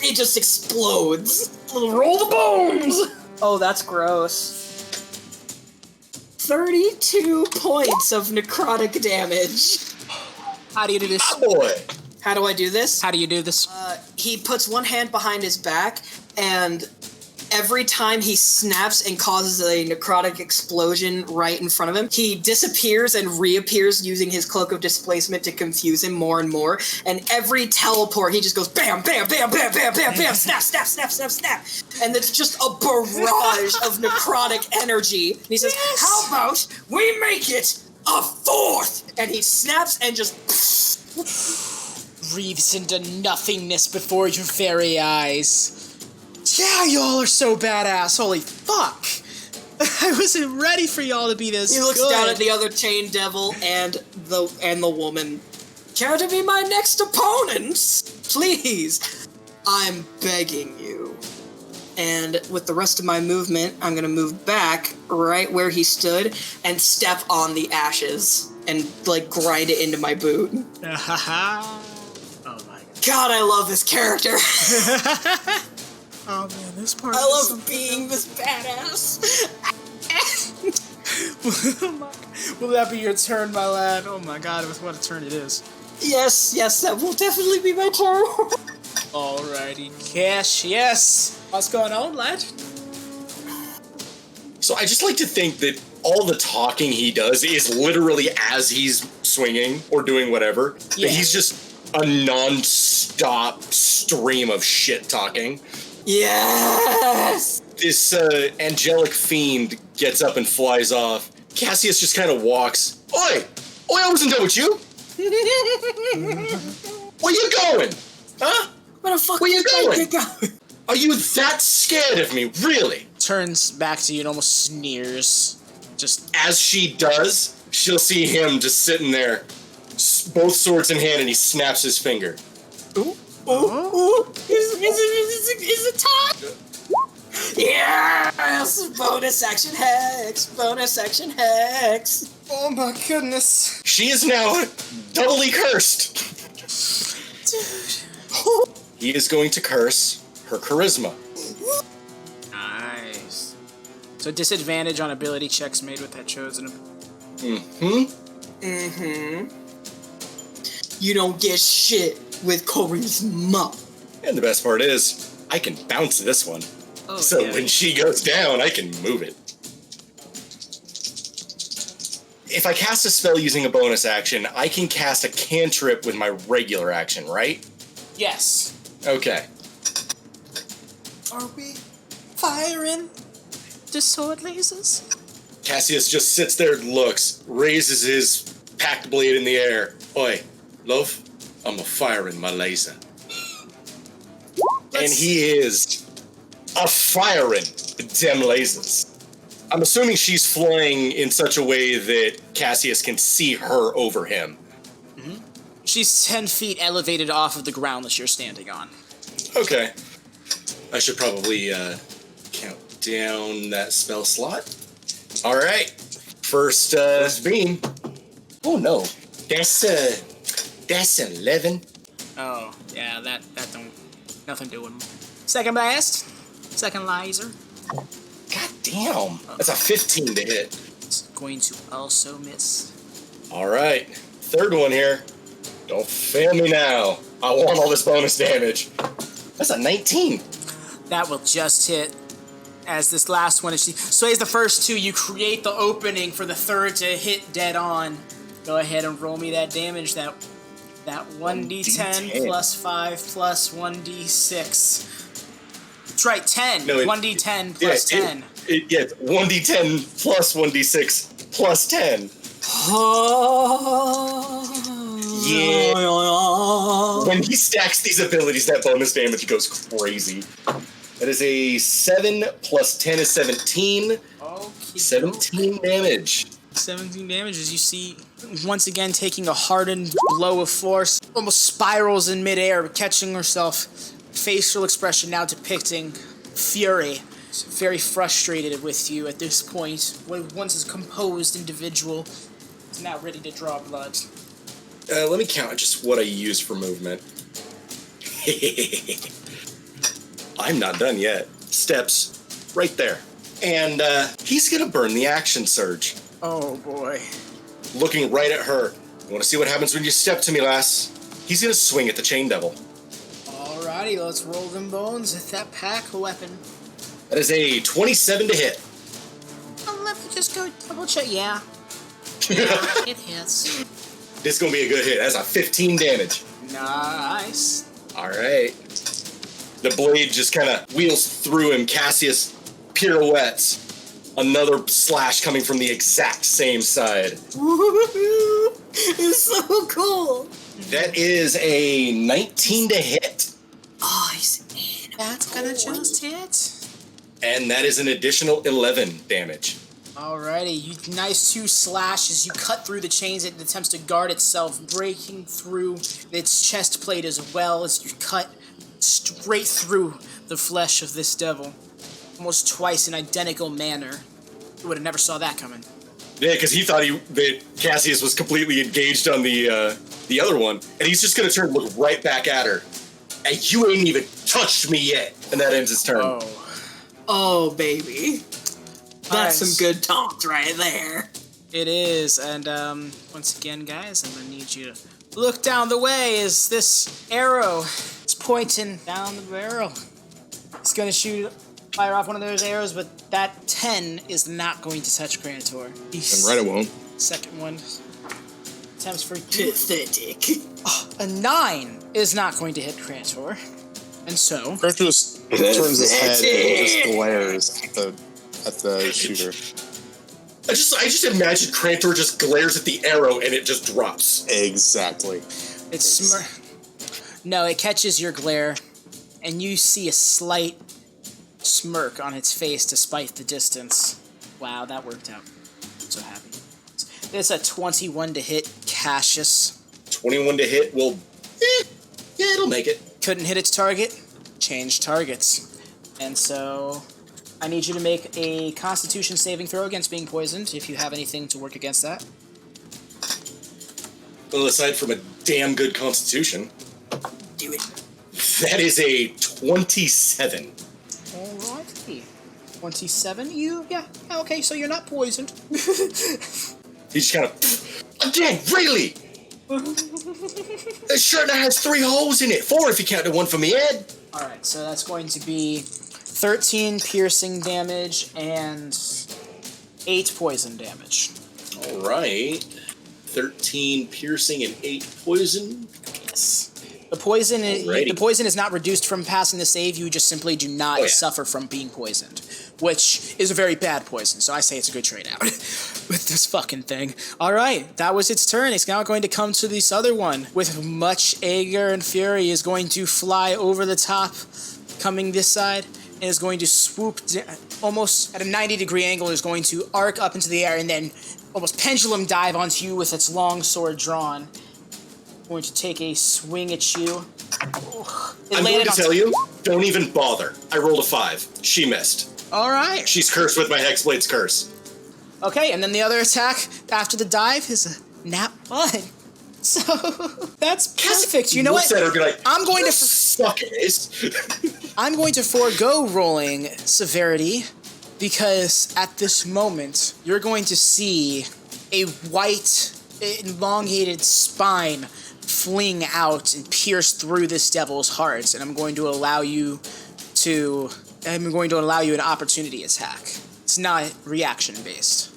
it just explodes. Roll the bones! Oh, that's gross. 32 points of necrotic damage. How do you do this? Oh boy. How do I do this? How do you do this? He puts one hand behind his back, and every time he snaps and causes a necrotic explosion right in front of him, he disappears and reappears using his cloak of displacement to confuse him more and more. And every teleport, he just goes bam, bam, bam, bam, bam, bam, bam, snap, snap, snap, snap, snap. And it's just a barrage of necrotic energy. And he says, how about we make it a fourth? And he snaps and just... Breathes into nothingness before your very eyes. Yeah, y'all are so badass. Holy fuck. I wasn't ready for y'all to be this He looks good. down at the other Chain Devil and the woman. Care to be my next opponents? Please. I'm begging you. And with the rest of my movement, I'm going to move back right where he stood and step on the ashes and, like, grind it into my boot. Oh my god. God, I love this character. Oh man, this part I is love something being this badass. Will that be your turn, my lad? Oh my god, with what a turn it is. Yes, that will definitely be my turn. Alrighty, Cash, yes. What's going on, lad? So I just like to think that all the talking he does is literally as he's swinging or doing whatever. Yeah. That he's just a non-stop stream of shit talking. Yes! This angelic fiend gets up and flies off. Cassius just kind of walks. Oi! Oi, I wasn't done with you! Where you going? Huh? Where the fuck Where you going? go? Are you that scared of me? Really? Turns back to you and almost sneers. Just As she does, she'll see him just sitting there, both swords in hand, and he snaps his finger. Ooh, is it time? Yes! Bonus action hex! Bonus action hex! oh my goodness. She is now doubly cursed. Dude. He is going to curse her charisma. Nice. So disadvantage on ability checks made with that chosen. You don't get shit with charisma. And the best part is, I can bounce this one. Oh, So yeah. when she goes down, I can move it. If I cast a spell using a bonus action, I can cast a cantrip with my regular action, right? Yes. Okay. Are we firing the sword lasers? Cassius just sits there and looks, raises his packed blade in the air. Oi, love, I'm a-firing my laser. And he is a-firing them lasers. I'm assuming she's flying in such a way that Cassius can see her over him. She's 10 feet elevated off of the ground that you're standing on. Okay. I should probably count down that spell slot. All right. First beam. Oh no, that's 11. Oh, yeah, that don't... Nothing doing. Second blast. Second laser. God damn. That's a 15 to hit. It's going to also miss. All right. Third one here. Don't fail me now. I want all this bonus damage. That's a 19. That will just hit. As this last one, as she sways the first two, you create the opening for the third to hit dead on. Go ahead and roll me that damage. That 1d10 plus 5 plus 1d6. That's right, 10. No, 1d10 plus 10. 1d10 plus 1d6 plus 10. Yeah. When he stacks these abilities, that bonus damage goes crazy. That is a 7 plus 10 is 17. Okay. 17 damage. 17 damage as you see, once again taking a hardened blow of force, almost spirals in midair, catching herself. Facial expression now depicting fury. She's very frustrated with you at this point. What once a composed individual is now ready to draw blood. Let me count just what I used for movement. I'm not done yet. Steps right there. And he's going to burn the action surge. Oh boy. Looking right at her. You want to see what happens when you step to me, lass? He's going to swing at the Chain Devil. Alrighty, let's roll them bones with that pack weapon. That is a 27 to hit. Let me just go double check. Yeah. It hits. This is going to be a good hit. That's a 15 damage. Nice. All right. The blade just kind of wheels through him. Cassius pirouettes. Another slash coming from the exact same side. Woohoo! It's so cool. That is a 19 to hit. Oh, he's in. That's gonna just hit. And that is an additional 11 damage. Alrighty, you nice 2 slashes. You cut through the chains. It attempts to guard itself, breaking through its chest plate as well as you cut straight through the flesh of this devil. Almost twice in identical manner. You would have never saw that coming. Yeah, because he thought that Cassius was completely engaged on the other one, and he's just gonna turn and look right back at her. And you ain't even touched me yet. And that ends his turn. Oh, baby. That's Nice. some good taunts right there. It is, and once again, guys, I'm gonna need you to look down the way as this arrow is pointing down the barrel. It's gonna fire off one of those arrows, but that 10 is not going to touch Crantor. And right it won't. Second one attempts for Pathetic. a 9 is not going to hit Crantor, and so Crantor just turns his head and just glares at the shooter. I just imagine Crantor just glares at the arrow and it just drops. Exactly. No, it catches your glare, and you see a slight smirk on its face despite the distance. Wow, that worked out. I'm so happy. It's a 21 to hit Cassius. 21 to hit will... yeah, it'll make it. Couldn't hit its target. Change targets. And so I need you to make a Constitution saving throw against being poisoned, if you have anything to work against that. Well, aside from a damn good Constitution, Do it. that is a 27. Alrighty. 27, okay, so you're not poisoned. He just kind of... Again, really? This shirt now has 3 holes in it. 4 if you count the one from my head. Alright, so that's going to be 13 piercing damage and 8 poison damage. All right. 13 piercing and 8 poison. Yes. The poison is not reduced from passing the save. You just simply do not suffer from being poisoned, which is a very bad poison. So I say it's a good trade out with this fucking thing. All right, that was its turn. It's now going to come to this other one with much anger and fury. Is going to fly over the top, coming this side, and is going to swoop almost at a 90-degree angle. Is going to arc up into the air and then almost pendulum dive onto you with its long sword drawn. going to take a swing at you. I'm going to tell you, don't even bother. I rolled a 5. She missed. All right. She's cursed with my Hexblade's curse. Okay, and then the other attack after the dive is a nat 1. So that's perfect. You know what? At her, be like, I'm going to suck I'm going to forego rolling severity because at this moment you're going to see a white, elongated spine fling out and pierce through this devil's heart, and I'm going to allow you an opportunity attack. It's not reaction based.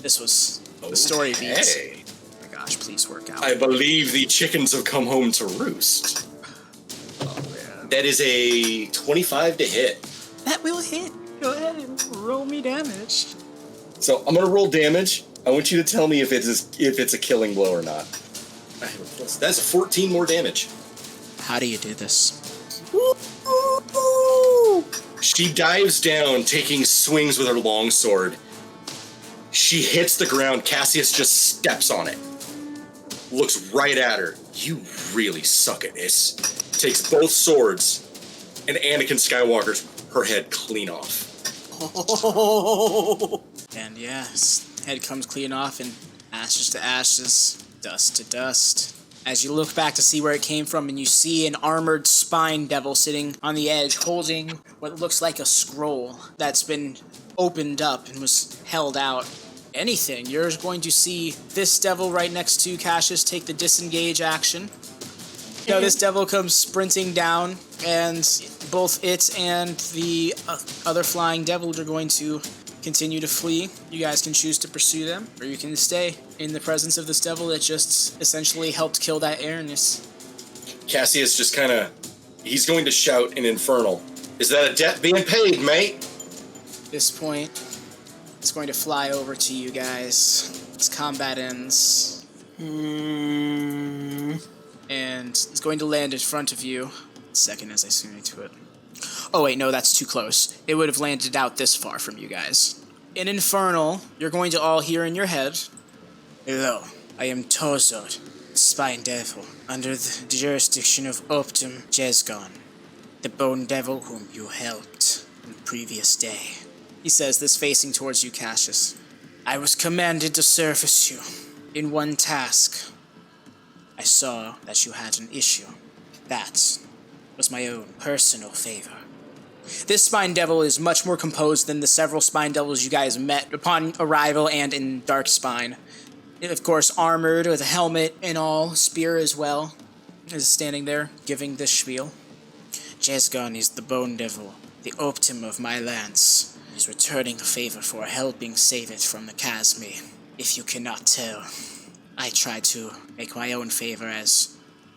This was the story beats. Oh my gosh, please work out. I believe the chickens have come home to roost. Oh man. That is a 25 to hit. That will hit. Go ahead and roll me damage. So I'm gonna roll damage. I want you to tell me if it's a killing blow or not. That's a 14 more damage. How do you do this? She dives down, taking swings with her longsword. She hits the ground. Cassius just steps on it. Looks right at her. You really suck at this. Takes both swords, and Anakin Skywalker's her head clean off. And yes, head comes clean off, and ashes to ashes, dust to dust. As you look back to see where it came from, and you see an armored spine devil sitting on the edge, holding what looks like a scroll that's been opened up and was held out. Anything, you're going to see this devil right next to Cassius take the disengage action. Now this devil comes sprinting down, and both it and the other flying devils are going to continue to flee. You guys can choose to pursue them, or you can stay in the presence of this devil that just essentially helped kill that airness. Cassius just he's going to shout in Infernal. Is that a debt being paid, mate? At this point, it's going to fly over to you guys. As combat ends. And it's going to land in front of you. Second as I zoom into it. Oh wait, no, that's too close. It would have landed out this far from you guys. In Infernal, you're going to all hear in your head, "Hello, I am Tozod, Spine Devil, under the jurisdiction of Optum Jesgon, the Bone Devil whom you helped on the previous day." He says this facing towards you, Cassius. "I was commanded to service you. In one task, I saw that you had an issue. That was my own personal favor. This Spine Devil is much more composed than the several Spine Devils you guys met upon arrival and in Dark Spine. Of course, armored with a helmet and all, spear as well, is standing there giving this spiel. Jesgon is the Bone Devil, the optim of my lance. He is returning a favor for helping save it from the Chasmi. If you cannot tell, I try to make my own favor as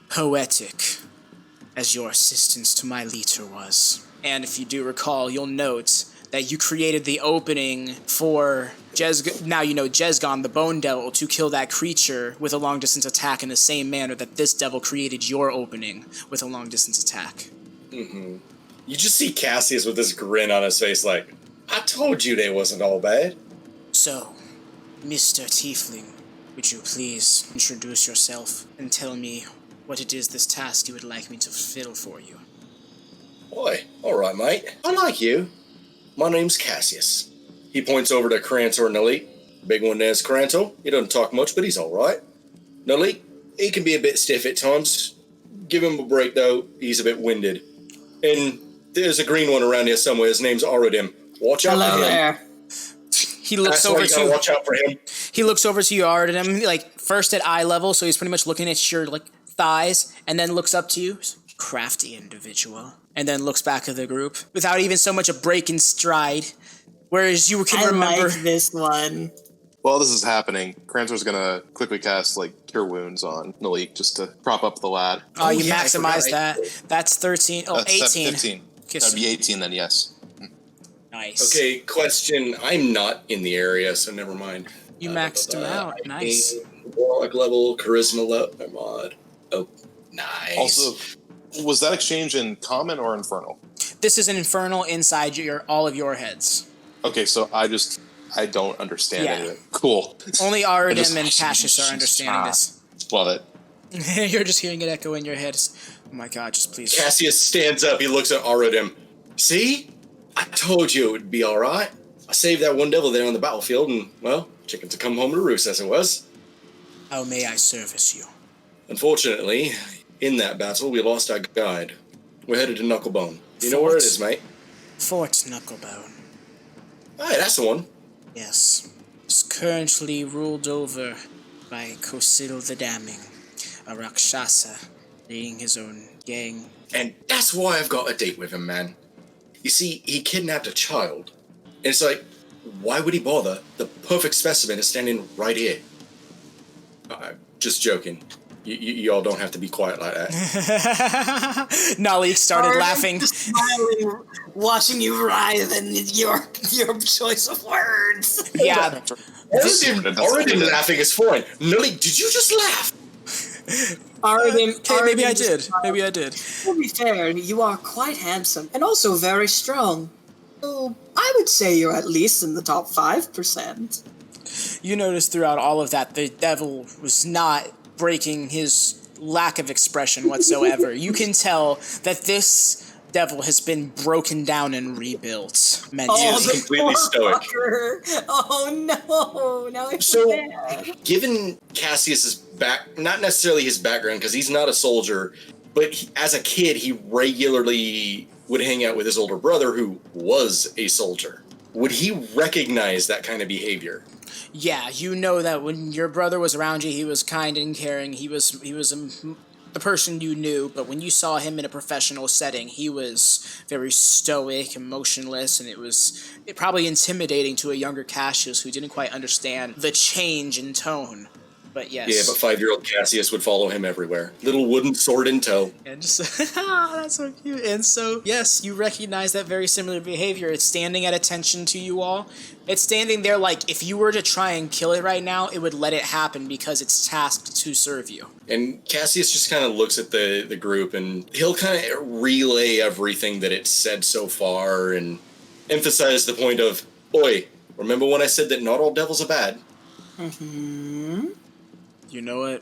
poetic as your assistance to my leader was. And if you do recall, you'll note that you created the opening for now you know Jesgon, the Bone Devil, to kill that creature with a long-distance attack in the same manner that this devil created your opening with a long-distance attack. Mm-hmm. You just see Cassius with this grin on his face like, I told you they wasn't all bad. So, Mr. Tiefling, would you please introduce yourself and tell me what it is this task you would like me to fulfill for you? Boy, alright mate. I like you. My name's Cassius. He points over to Crantor Naleek. Big one there's Crantor. He doesn't talk much, but he's alright. Naleek, he can be a bit stiff at times. Give him a break though, he's a bit winded. And there's a green one around here somewhere. His name's Arudim. Watch out for him. There. He looks over to watch out for him. He looks over to you, Arudim, like first at eye level, so he's pretty much looking at your like thighs, and then looks up to you. Crafty individual. And then looks back at the group without even so much a break in stride. Whereas you can remember like this one. While this is happening, Crantor's gonna quickly cast like Cure Wounds on Naleek just to prop up the lad. Oh, you maximize that. That's 13. Oh, That's 18. 15. That'd be 18 then, yes. Nice. Okay, question. I'm not in the area, so never mind. You maxed him out. Nice. Warlock level, charisma level, mod. Oh, nice. Also, was that exchange in common or infernal? This is an infernal inside all of your heads. Okay, so I don't understand Yeah. any of it. Cool. Only Arudim and Cassius are understanding this. Love it. You're just hearing it echo in your head. Oh my god, just please. Cassius stands up. He looks at Arudim. See? I told you it would be all right. I saved that one devil there on the battlefield, and, well, chickens to come home to roost, as it was. How may I service you? Unfortunately, in that battle, we lost our guide. We're headed to Knucklebone. You know where it is, mate? Fort Knucklebone. Hey, that's the one. Yes. It's currently ruled over by Kosil the Damning, a Rakshasa, leading his own gang. And that's why I've got a date with him, man. You see, he kidnapped a child. And it's like, why would he bother? The perfect specimen is standing right here. Just joking. You all don't have to be quiet like that. Naleek started laughing. Smiling, watching you writhe in your choice of words. Yeah. Already laughing is fine. Naleek, did you just laugh? Maybe I did. Maybe I did. To be fair, you are quite handsome and also very strong. So I would say you're at least in the top 5%. You notice throughout all of that, the devil was not breaking his lack of expression whatsoever. You can tell that this devil has been broken down and rebuilt mentally. He's completely stoic. Fucker. Oh no! Now it's So, bad. given Cassius's not necessarily his background, because he's not a soldier, but as a kid, he regularly would hang out with his older brother, who was a soldier. Would he recognize that kind of behavior? Yeah, you know that when your brother was around you, he was kind and caring. He was the person you knew, but when you saw him in a professional setting, he was very stoic, emotionless, and it probably intimidating to a younger Cassius who didn't quite understand the change in tone. But yes. Yeah, but 5-year-old Cassius would follow him everywhere. Little wooden sword in tow. And just, that's so cute. And so, yes, you recognize that very similar behavior. It's standing at attention to you all. It's standing there like if you were to try and kill it right now, it would let it happen because it's tasked to serve you. And Cassius just kind of looks at the group, and he'll kind of relay everything that it's said so far and emphasize the point of, oi, remember when I said that not all devils are bad? Mm-hmm. You know what?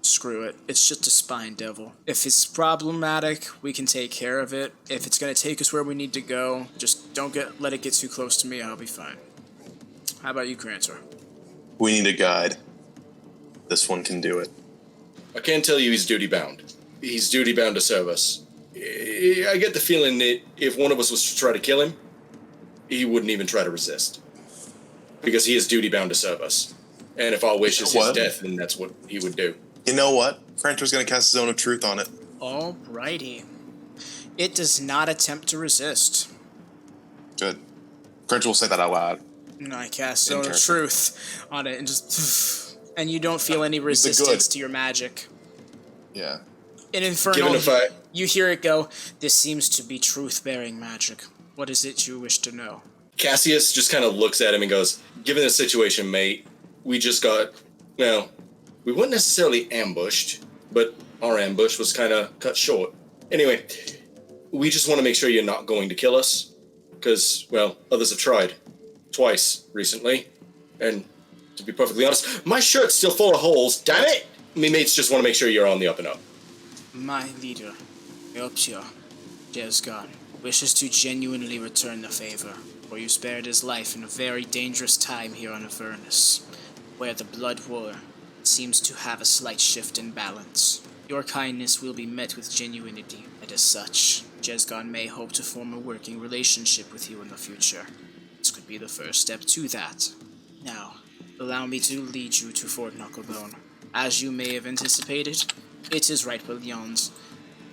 Screw it. It's just a spine devil. If it's problematic, we can take care of it. If it's going to take us where we need to go, just don't let it get too close to me. I'll be fine. How about you, Crantor? We need a guide. This one can do it. I can't tell you he's duty-bound. He's duty-bound to serve us. I get the feeling that if one of us was to try to kill him, he wouldn't even try to resist. Because he is duty-bound to serve us. And if our wish is his death, then that's what he would do. You know what? Crantor's going to cast his own of truth on it. Alrighty. It does not attempt to resist. Good. Crantor will say that out loud. And I cast Zone of Truth on it and just... And you don't feel any resistance to your magic. Yeah. In Infernal, you hear it go, this seems to be truth-bearing magic. What is it you wish to know? Cassius just kind of looks at him and goes, given the situation, mate, we just got, well, we weren't necessarily ambushed, but our ambush was kind of cut short. Anyway, we just want to make sure you're not going to kill us, because, well, others have tried. Twice recently, and to be perfectly honest, my shirt's still full of holes, damn it! Me mates just want to make sure you're on the up and up. My leader, Eoptio, Jesgon, wishes to genuinely return the favor, for you spared his life in a very dangerous time here on Avernus, where the blood war seems to have a slight shift in balance. Your kindness will be met with genuinity, and as such, Jesgon may hope to form a working relationship with you in the future. This could be the first step to that. Now, allow me to lead you to Fort Knucklebone. As you may have anticipated, it is right beyond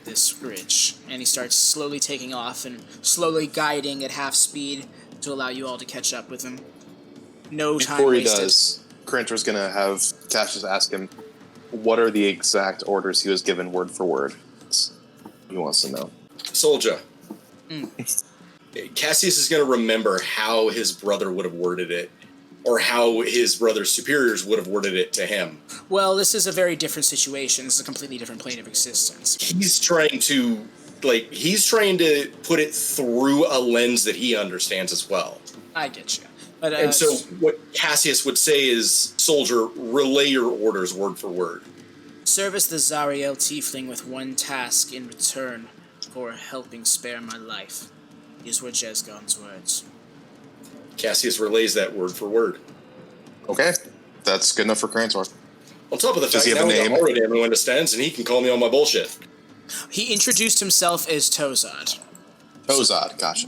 this bridge. And he starts slowly taking off and slowly guiding at half speed to allow you all to catch up with him. No time Before he wasted. does, Crantor's going to have Cassius ask him, what are the exact orders he was given word for word? He wants to know. Soldier. Cassius is going to remember how his brother would have worded it, or how his brother's superiors would have worded it to him. Well, this is a very different situation. This is a completely different plane of existence. He's trying to put it through a lens that he understands as well. I get you. But, and so what Cassius would say is, soldier, relay your orders word for word. Service the Zariel Tiefling with one task in return for helping spare my life. These were Jezgon's words. Cassius relays that word for word. Okay, that's good enough for Crantor. On top of the Does fact he that have now a we got name? Arudim everyone understands, and he can call me on my bullshit. He introduced himself as Tozad. Tozad, gotcha.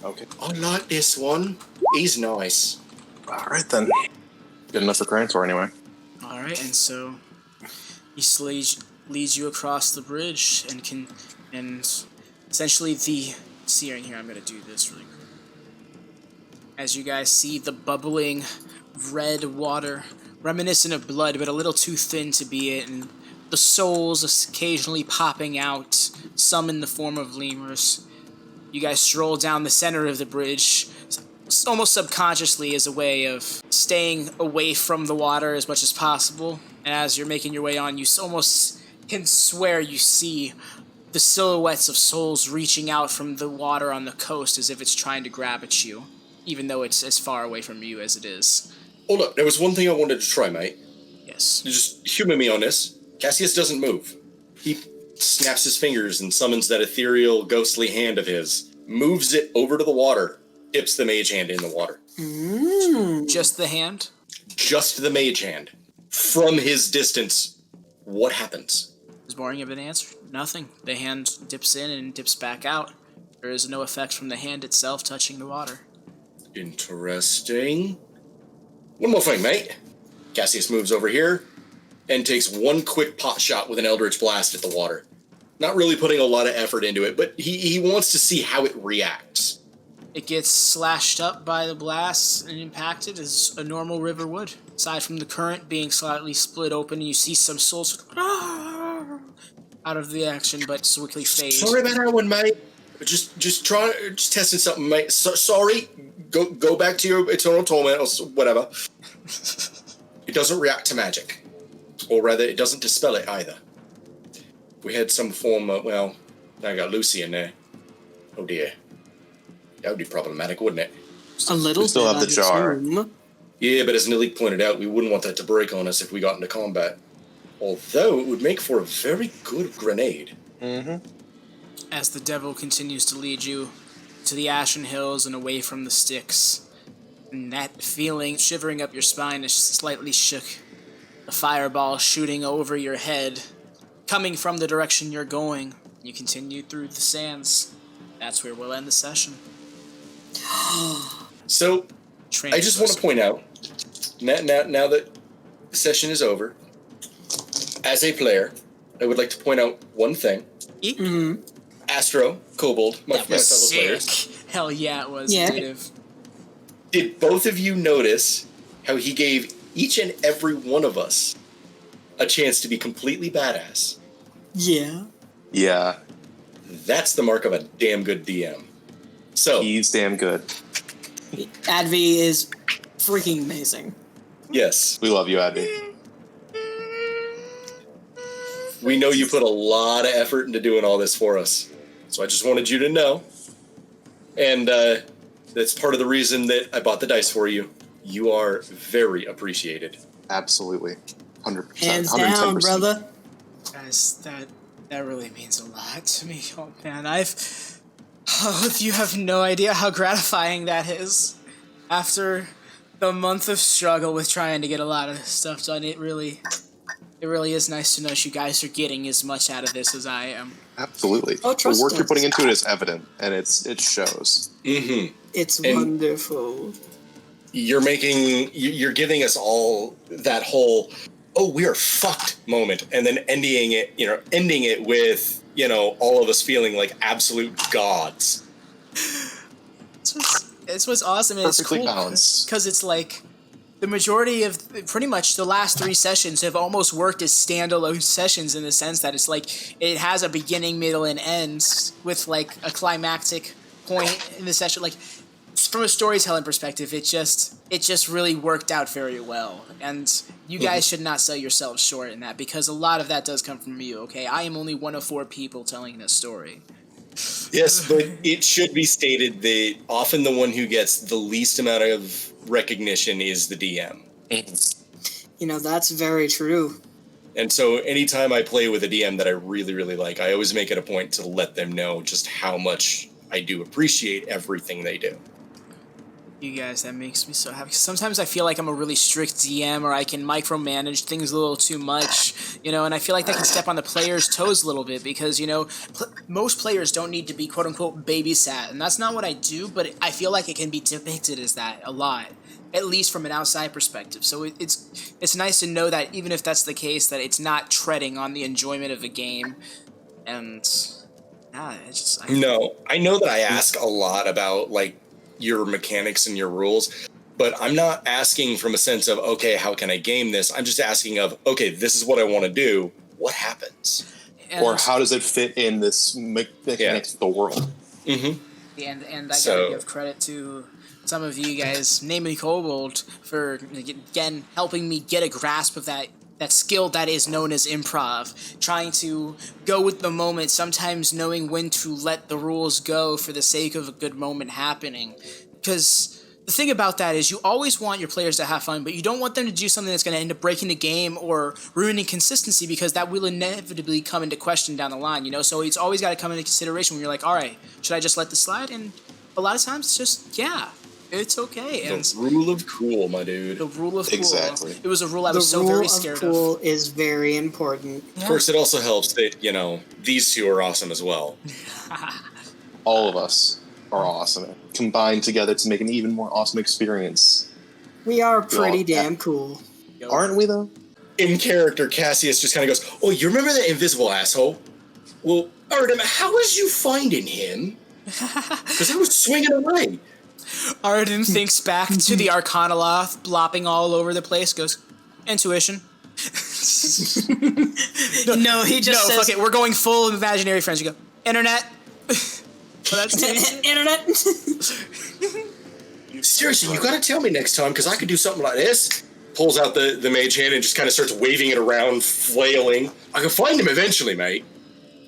Okay. I like this one. He's nice. All right then. Good enough for Crantor anyway. All right, and so he leads you across the bridge and essentially searing here. I'm gonna do this really quick. As you guys see the bubbling red water, reminiscent of blood, but a little too thin to be it, and the souls occasionally popping out, some in the form of lemurs. You guys stroll down the center of the bridge, almost subconsciously as a way of staying away from the water as much as possible. And as you're making your way on, you almost can swear you see the silhouettes of souls reaching out from the water on the coast as if it's trying to grab at you, even though it's as far away from you as it is. Hold up, there was one thing I wanted to try, mate. Yes. Just humor me on this. Cassius doesn't move. He snaps his fingers and summons that ethereal, ghostly hand of his, moves it over to the water, dips the mage hand in the water. Just the hand? Just the mage hand. From his distance, what happens? As boring of an answer? Nothing. The hand dips in and dips back out. There is no effect from the hand itself touching the water. Interesting. One more thing, mate. Cassius moves over here and takes one quick pot shot with an Eldritch Blast at the water. Not really putting a lot of effort into it, but he wants to see how it reacts. It gets slashed up by the blast and impacted as a normal river would. Aside from the current being slightly split open, you see some souls out of the action, but quickly fade. Sorry about that one, mate. Just testing something, mate. Sorry. Go back to your eternal torment or whatever. It doesn't react to magic, or rather, it doesn't dispel it either. We had some form of, well, I got Lucy in there. Oh dear. That would be problematic, wouldn't it? A little We still bit, have the I'd jar. assume. Yeah, but as Naleek pointed out, we wouldn't want that to break on us if we got into combat. Although it would make for a very good grenade. Mm-hmm. As the devil continues to lead you to the Ashen Hills and away from the Styx, and that feeling shivering up your spine is slightly shook. The fireball shooting over your head, coming from the direction you're going. You continue through the sands. That's where we'll end the session. So, I just want to point out, now that the session is over, as a player, I would like to point out one thing. Mm-hmm. Astrogeek, my fellow players. Hell yeah, it was. Yeah. Native. Did both of you notice how he gave each and every one of us a chance to be completely badass? Yeah. Yeah, That's the mark of a damn good DM. So, he's damn good. Advy is freaking amazing. yes, We love you, Advy. we know you put a lot of effort into doing all this for us. So I just wanted you to know. And that's part of the reason that I bought the dice for you. You are very appreciated. Absolutely. 100%. Hands down, 110%. brother. Guys, that really means a lot to me. Oh man, you have no idea how gratifying that is. After the month of struggle with trying to get a lot of stuff done, it really is nice to know you guys are getting as much out of this as I am. Absolutely. Oh, The trust work you're us. putting into it is evident, and it shows. Mm-hmm. It's And- wonderful. You're giving us all that whole, oh, we are fucked moment, and then ending it with, all of us feeling like absolute gods. It's what's awesome. And it's Perfectly cool balanced. because it's like the majority of pretty much the last 3 sessions have almost worked as standalone sessions in the sense that it's like it has a beginning, middle, and end with like a climactic point in the session. Like from a storytelling perspective, it just really worked out very well. And you guys should not sell yourselves short in that because a lot of that does come from you. Okay, I am only one of 4 people telling this story. Yes, but it should be stated that often the one who gets the least amount of recognition is the DM. That's very true. And so anytime I play with a DM that I really, really like, I always make it a point to let them know just how much I do appreciate everything they do. You guys, that makes me so happy. Sometimes I feel like I'm a really strict DM, or I can micromanage things a little too much, and I feel like that can step on the player's toes a little bit because, most players don't need to be quote-unquote babysat, and that's not what I do, but I feel like it can be depicted as that a lot, at least from an outside perspective. So it's nice to know that even if that's the case, that it's not treading on the enjoyment of the game, and yeah, No, I know that I ask a lot about, like, your mechanics and your rules, but I'm not asking from a sense of, okay, how can I game this? I'm just asking of, okay, this is what I want to do. What happens? Or how does it fit in this mechanics of the world? And I gotta give credit to some of you guys, namely Kobold, for again helping me get a grasp of that skill that is known as improv, trying to go with the moment, sometimes knowing when to let the rules go for the sake of a good moment happening. Because the thing about that is you always want your players to have fun, but you don't want them to do something that's going to end up breaking the game or ruining consistency, because that will inevitably come into question down the line, So it's always got to come into consideration when you're like, all right, should I just let this slide? And a lot of times it's just, yeah. It's okay. And the rule of cool, my dude. The rule of cool. Exactly. It was a rule I was so very scared of. The rule of cool is very important. Yeah. Of course, it also helps that, these two are awesome as well. All of us are awesome. Combined together to make an even more awesome experience. We are pretty damn cool. Aren't we, though? In character, Cassius just kind of goes, oh, you remember that invisible asshole? Well, Arudim, how was you finding him? Because I was swinging away. Arudim thinks back to the Arcanoloth blopping all over the place, goes, intuition. No, he just says... fuck it, we're going full imaginary friends. You go, internet. Internet. Seriously, you gotta tell me next time, because I could do something like this. Pulls out the mage hand and just kind of starts waving it around, flailing. I can find him eventually, mate.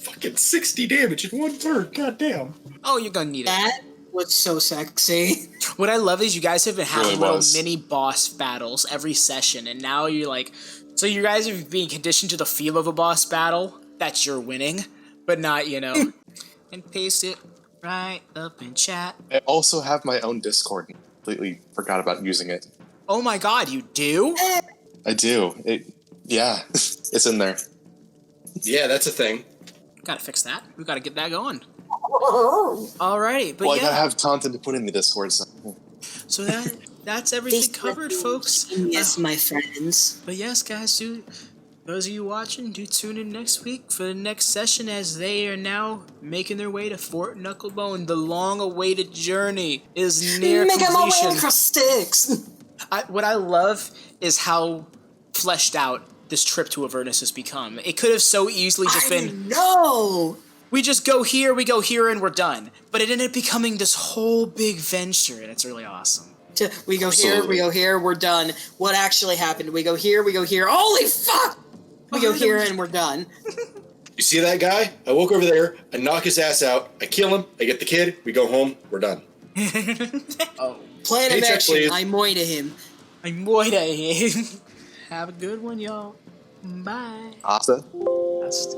Fucking 60 damage in one turn, goddamn. Oh, you're gonna need it. That was so sexy. What I love is you guys have been having Really little mini boss battles every session, and now you're like, so you guys are being conditioned to the feel of a boss battle that you're winning, but not, and paste it right up in chat. I also have my own Discord. Completely forgot about using it. Oh my god, you do? I do. It's in there. Yeah, that's a thing. Gotta fix that. We gotta get that going. Alrighty, but I gotta have content to put in the Discord. So that's everything covered, folks. Yes, my friends. But yes, guys, those of you watching, do tune in next week for the next session, as they are now making their way to Fort Knucklebone. The long-awaited journey is near completion. For Styx. What I love is how fleshed out this trip to Avernus has become. It could have so easily just been... No! We just go here, and we're done. But it ended up becoming this whole big venture, and it's really awesome. We go here, we're done. What actually happened? We go here, holy fuck! We go here, and we're done. You see that guy? I walk over there, I knock his ass out, I kill him, I get the kid, we go home, we're done. Plan of Paycheck, action, please. I moita him. Have a good one, y'all. Bye. Asta? That's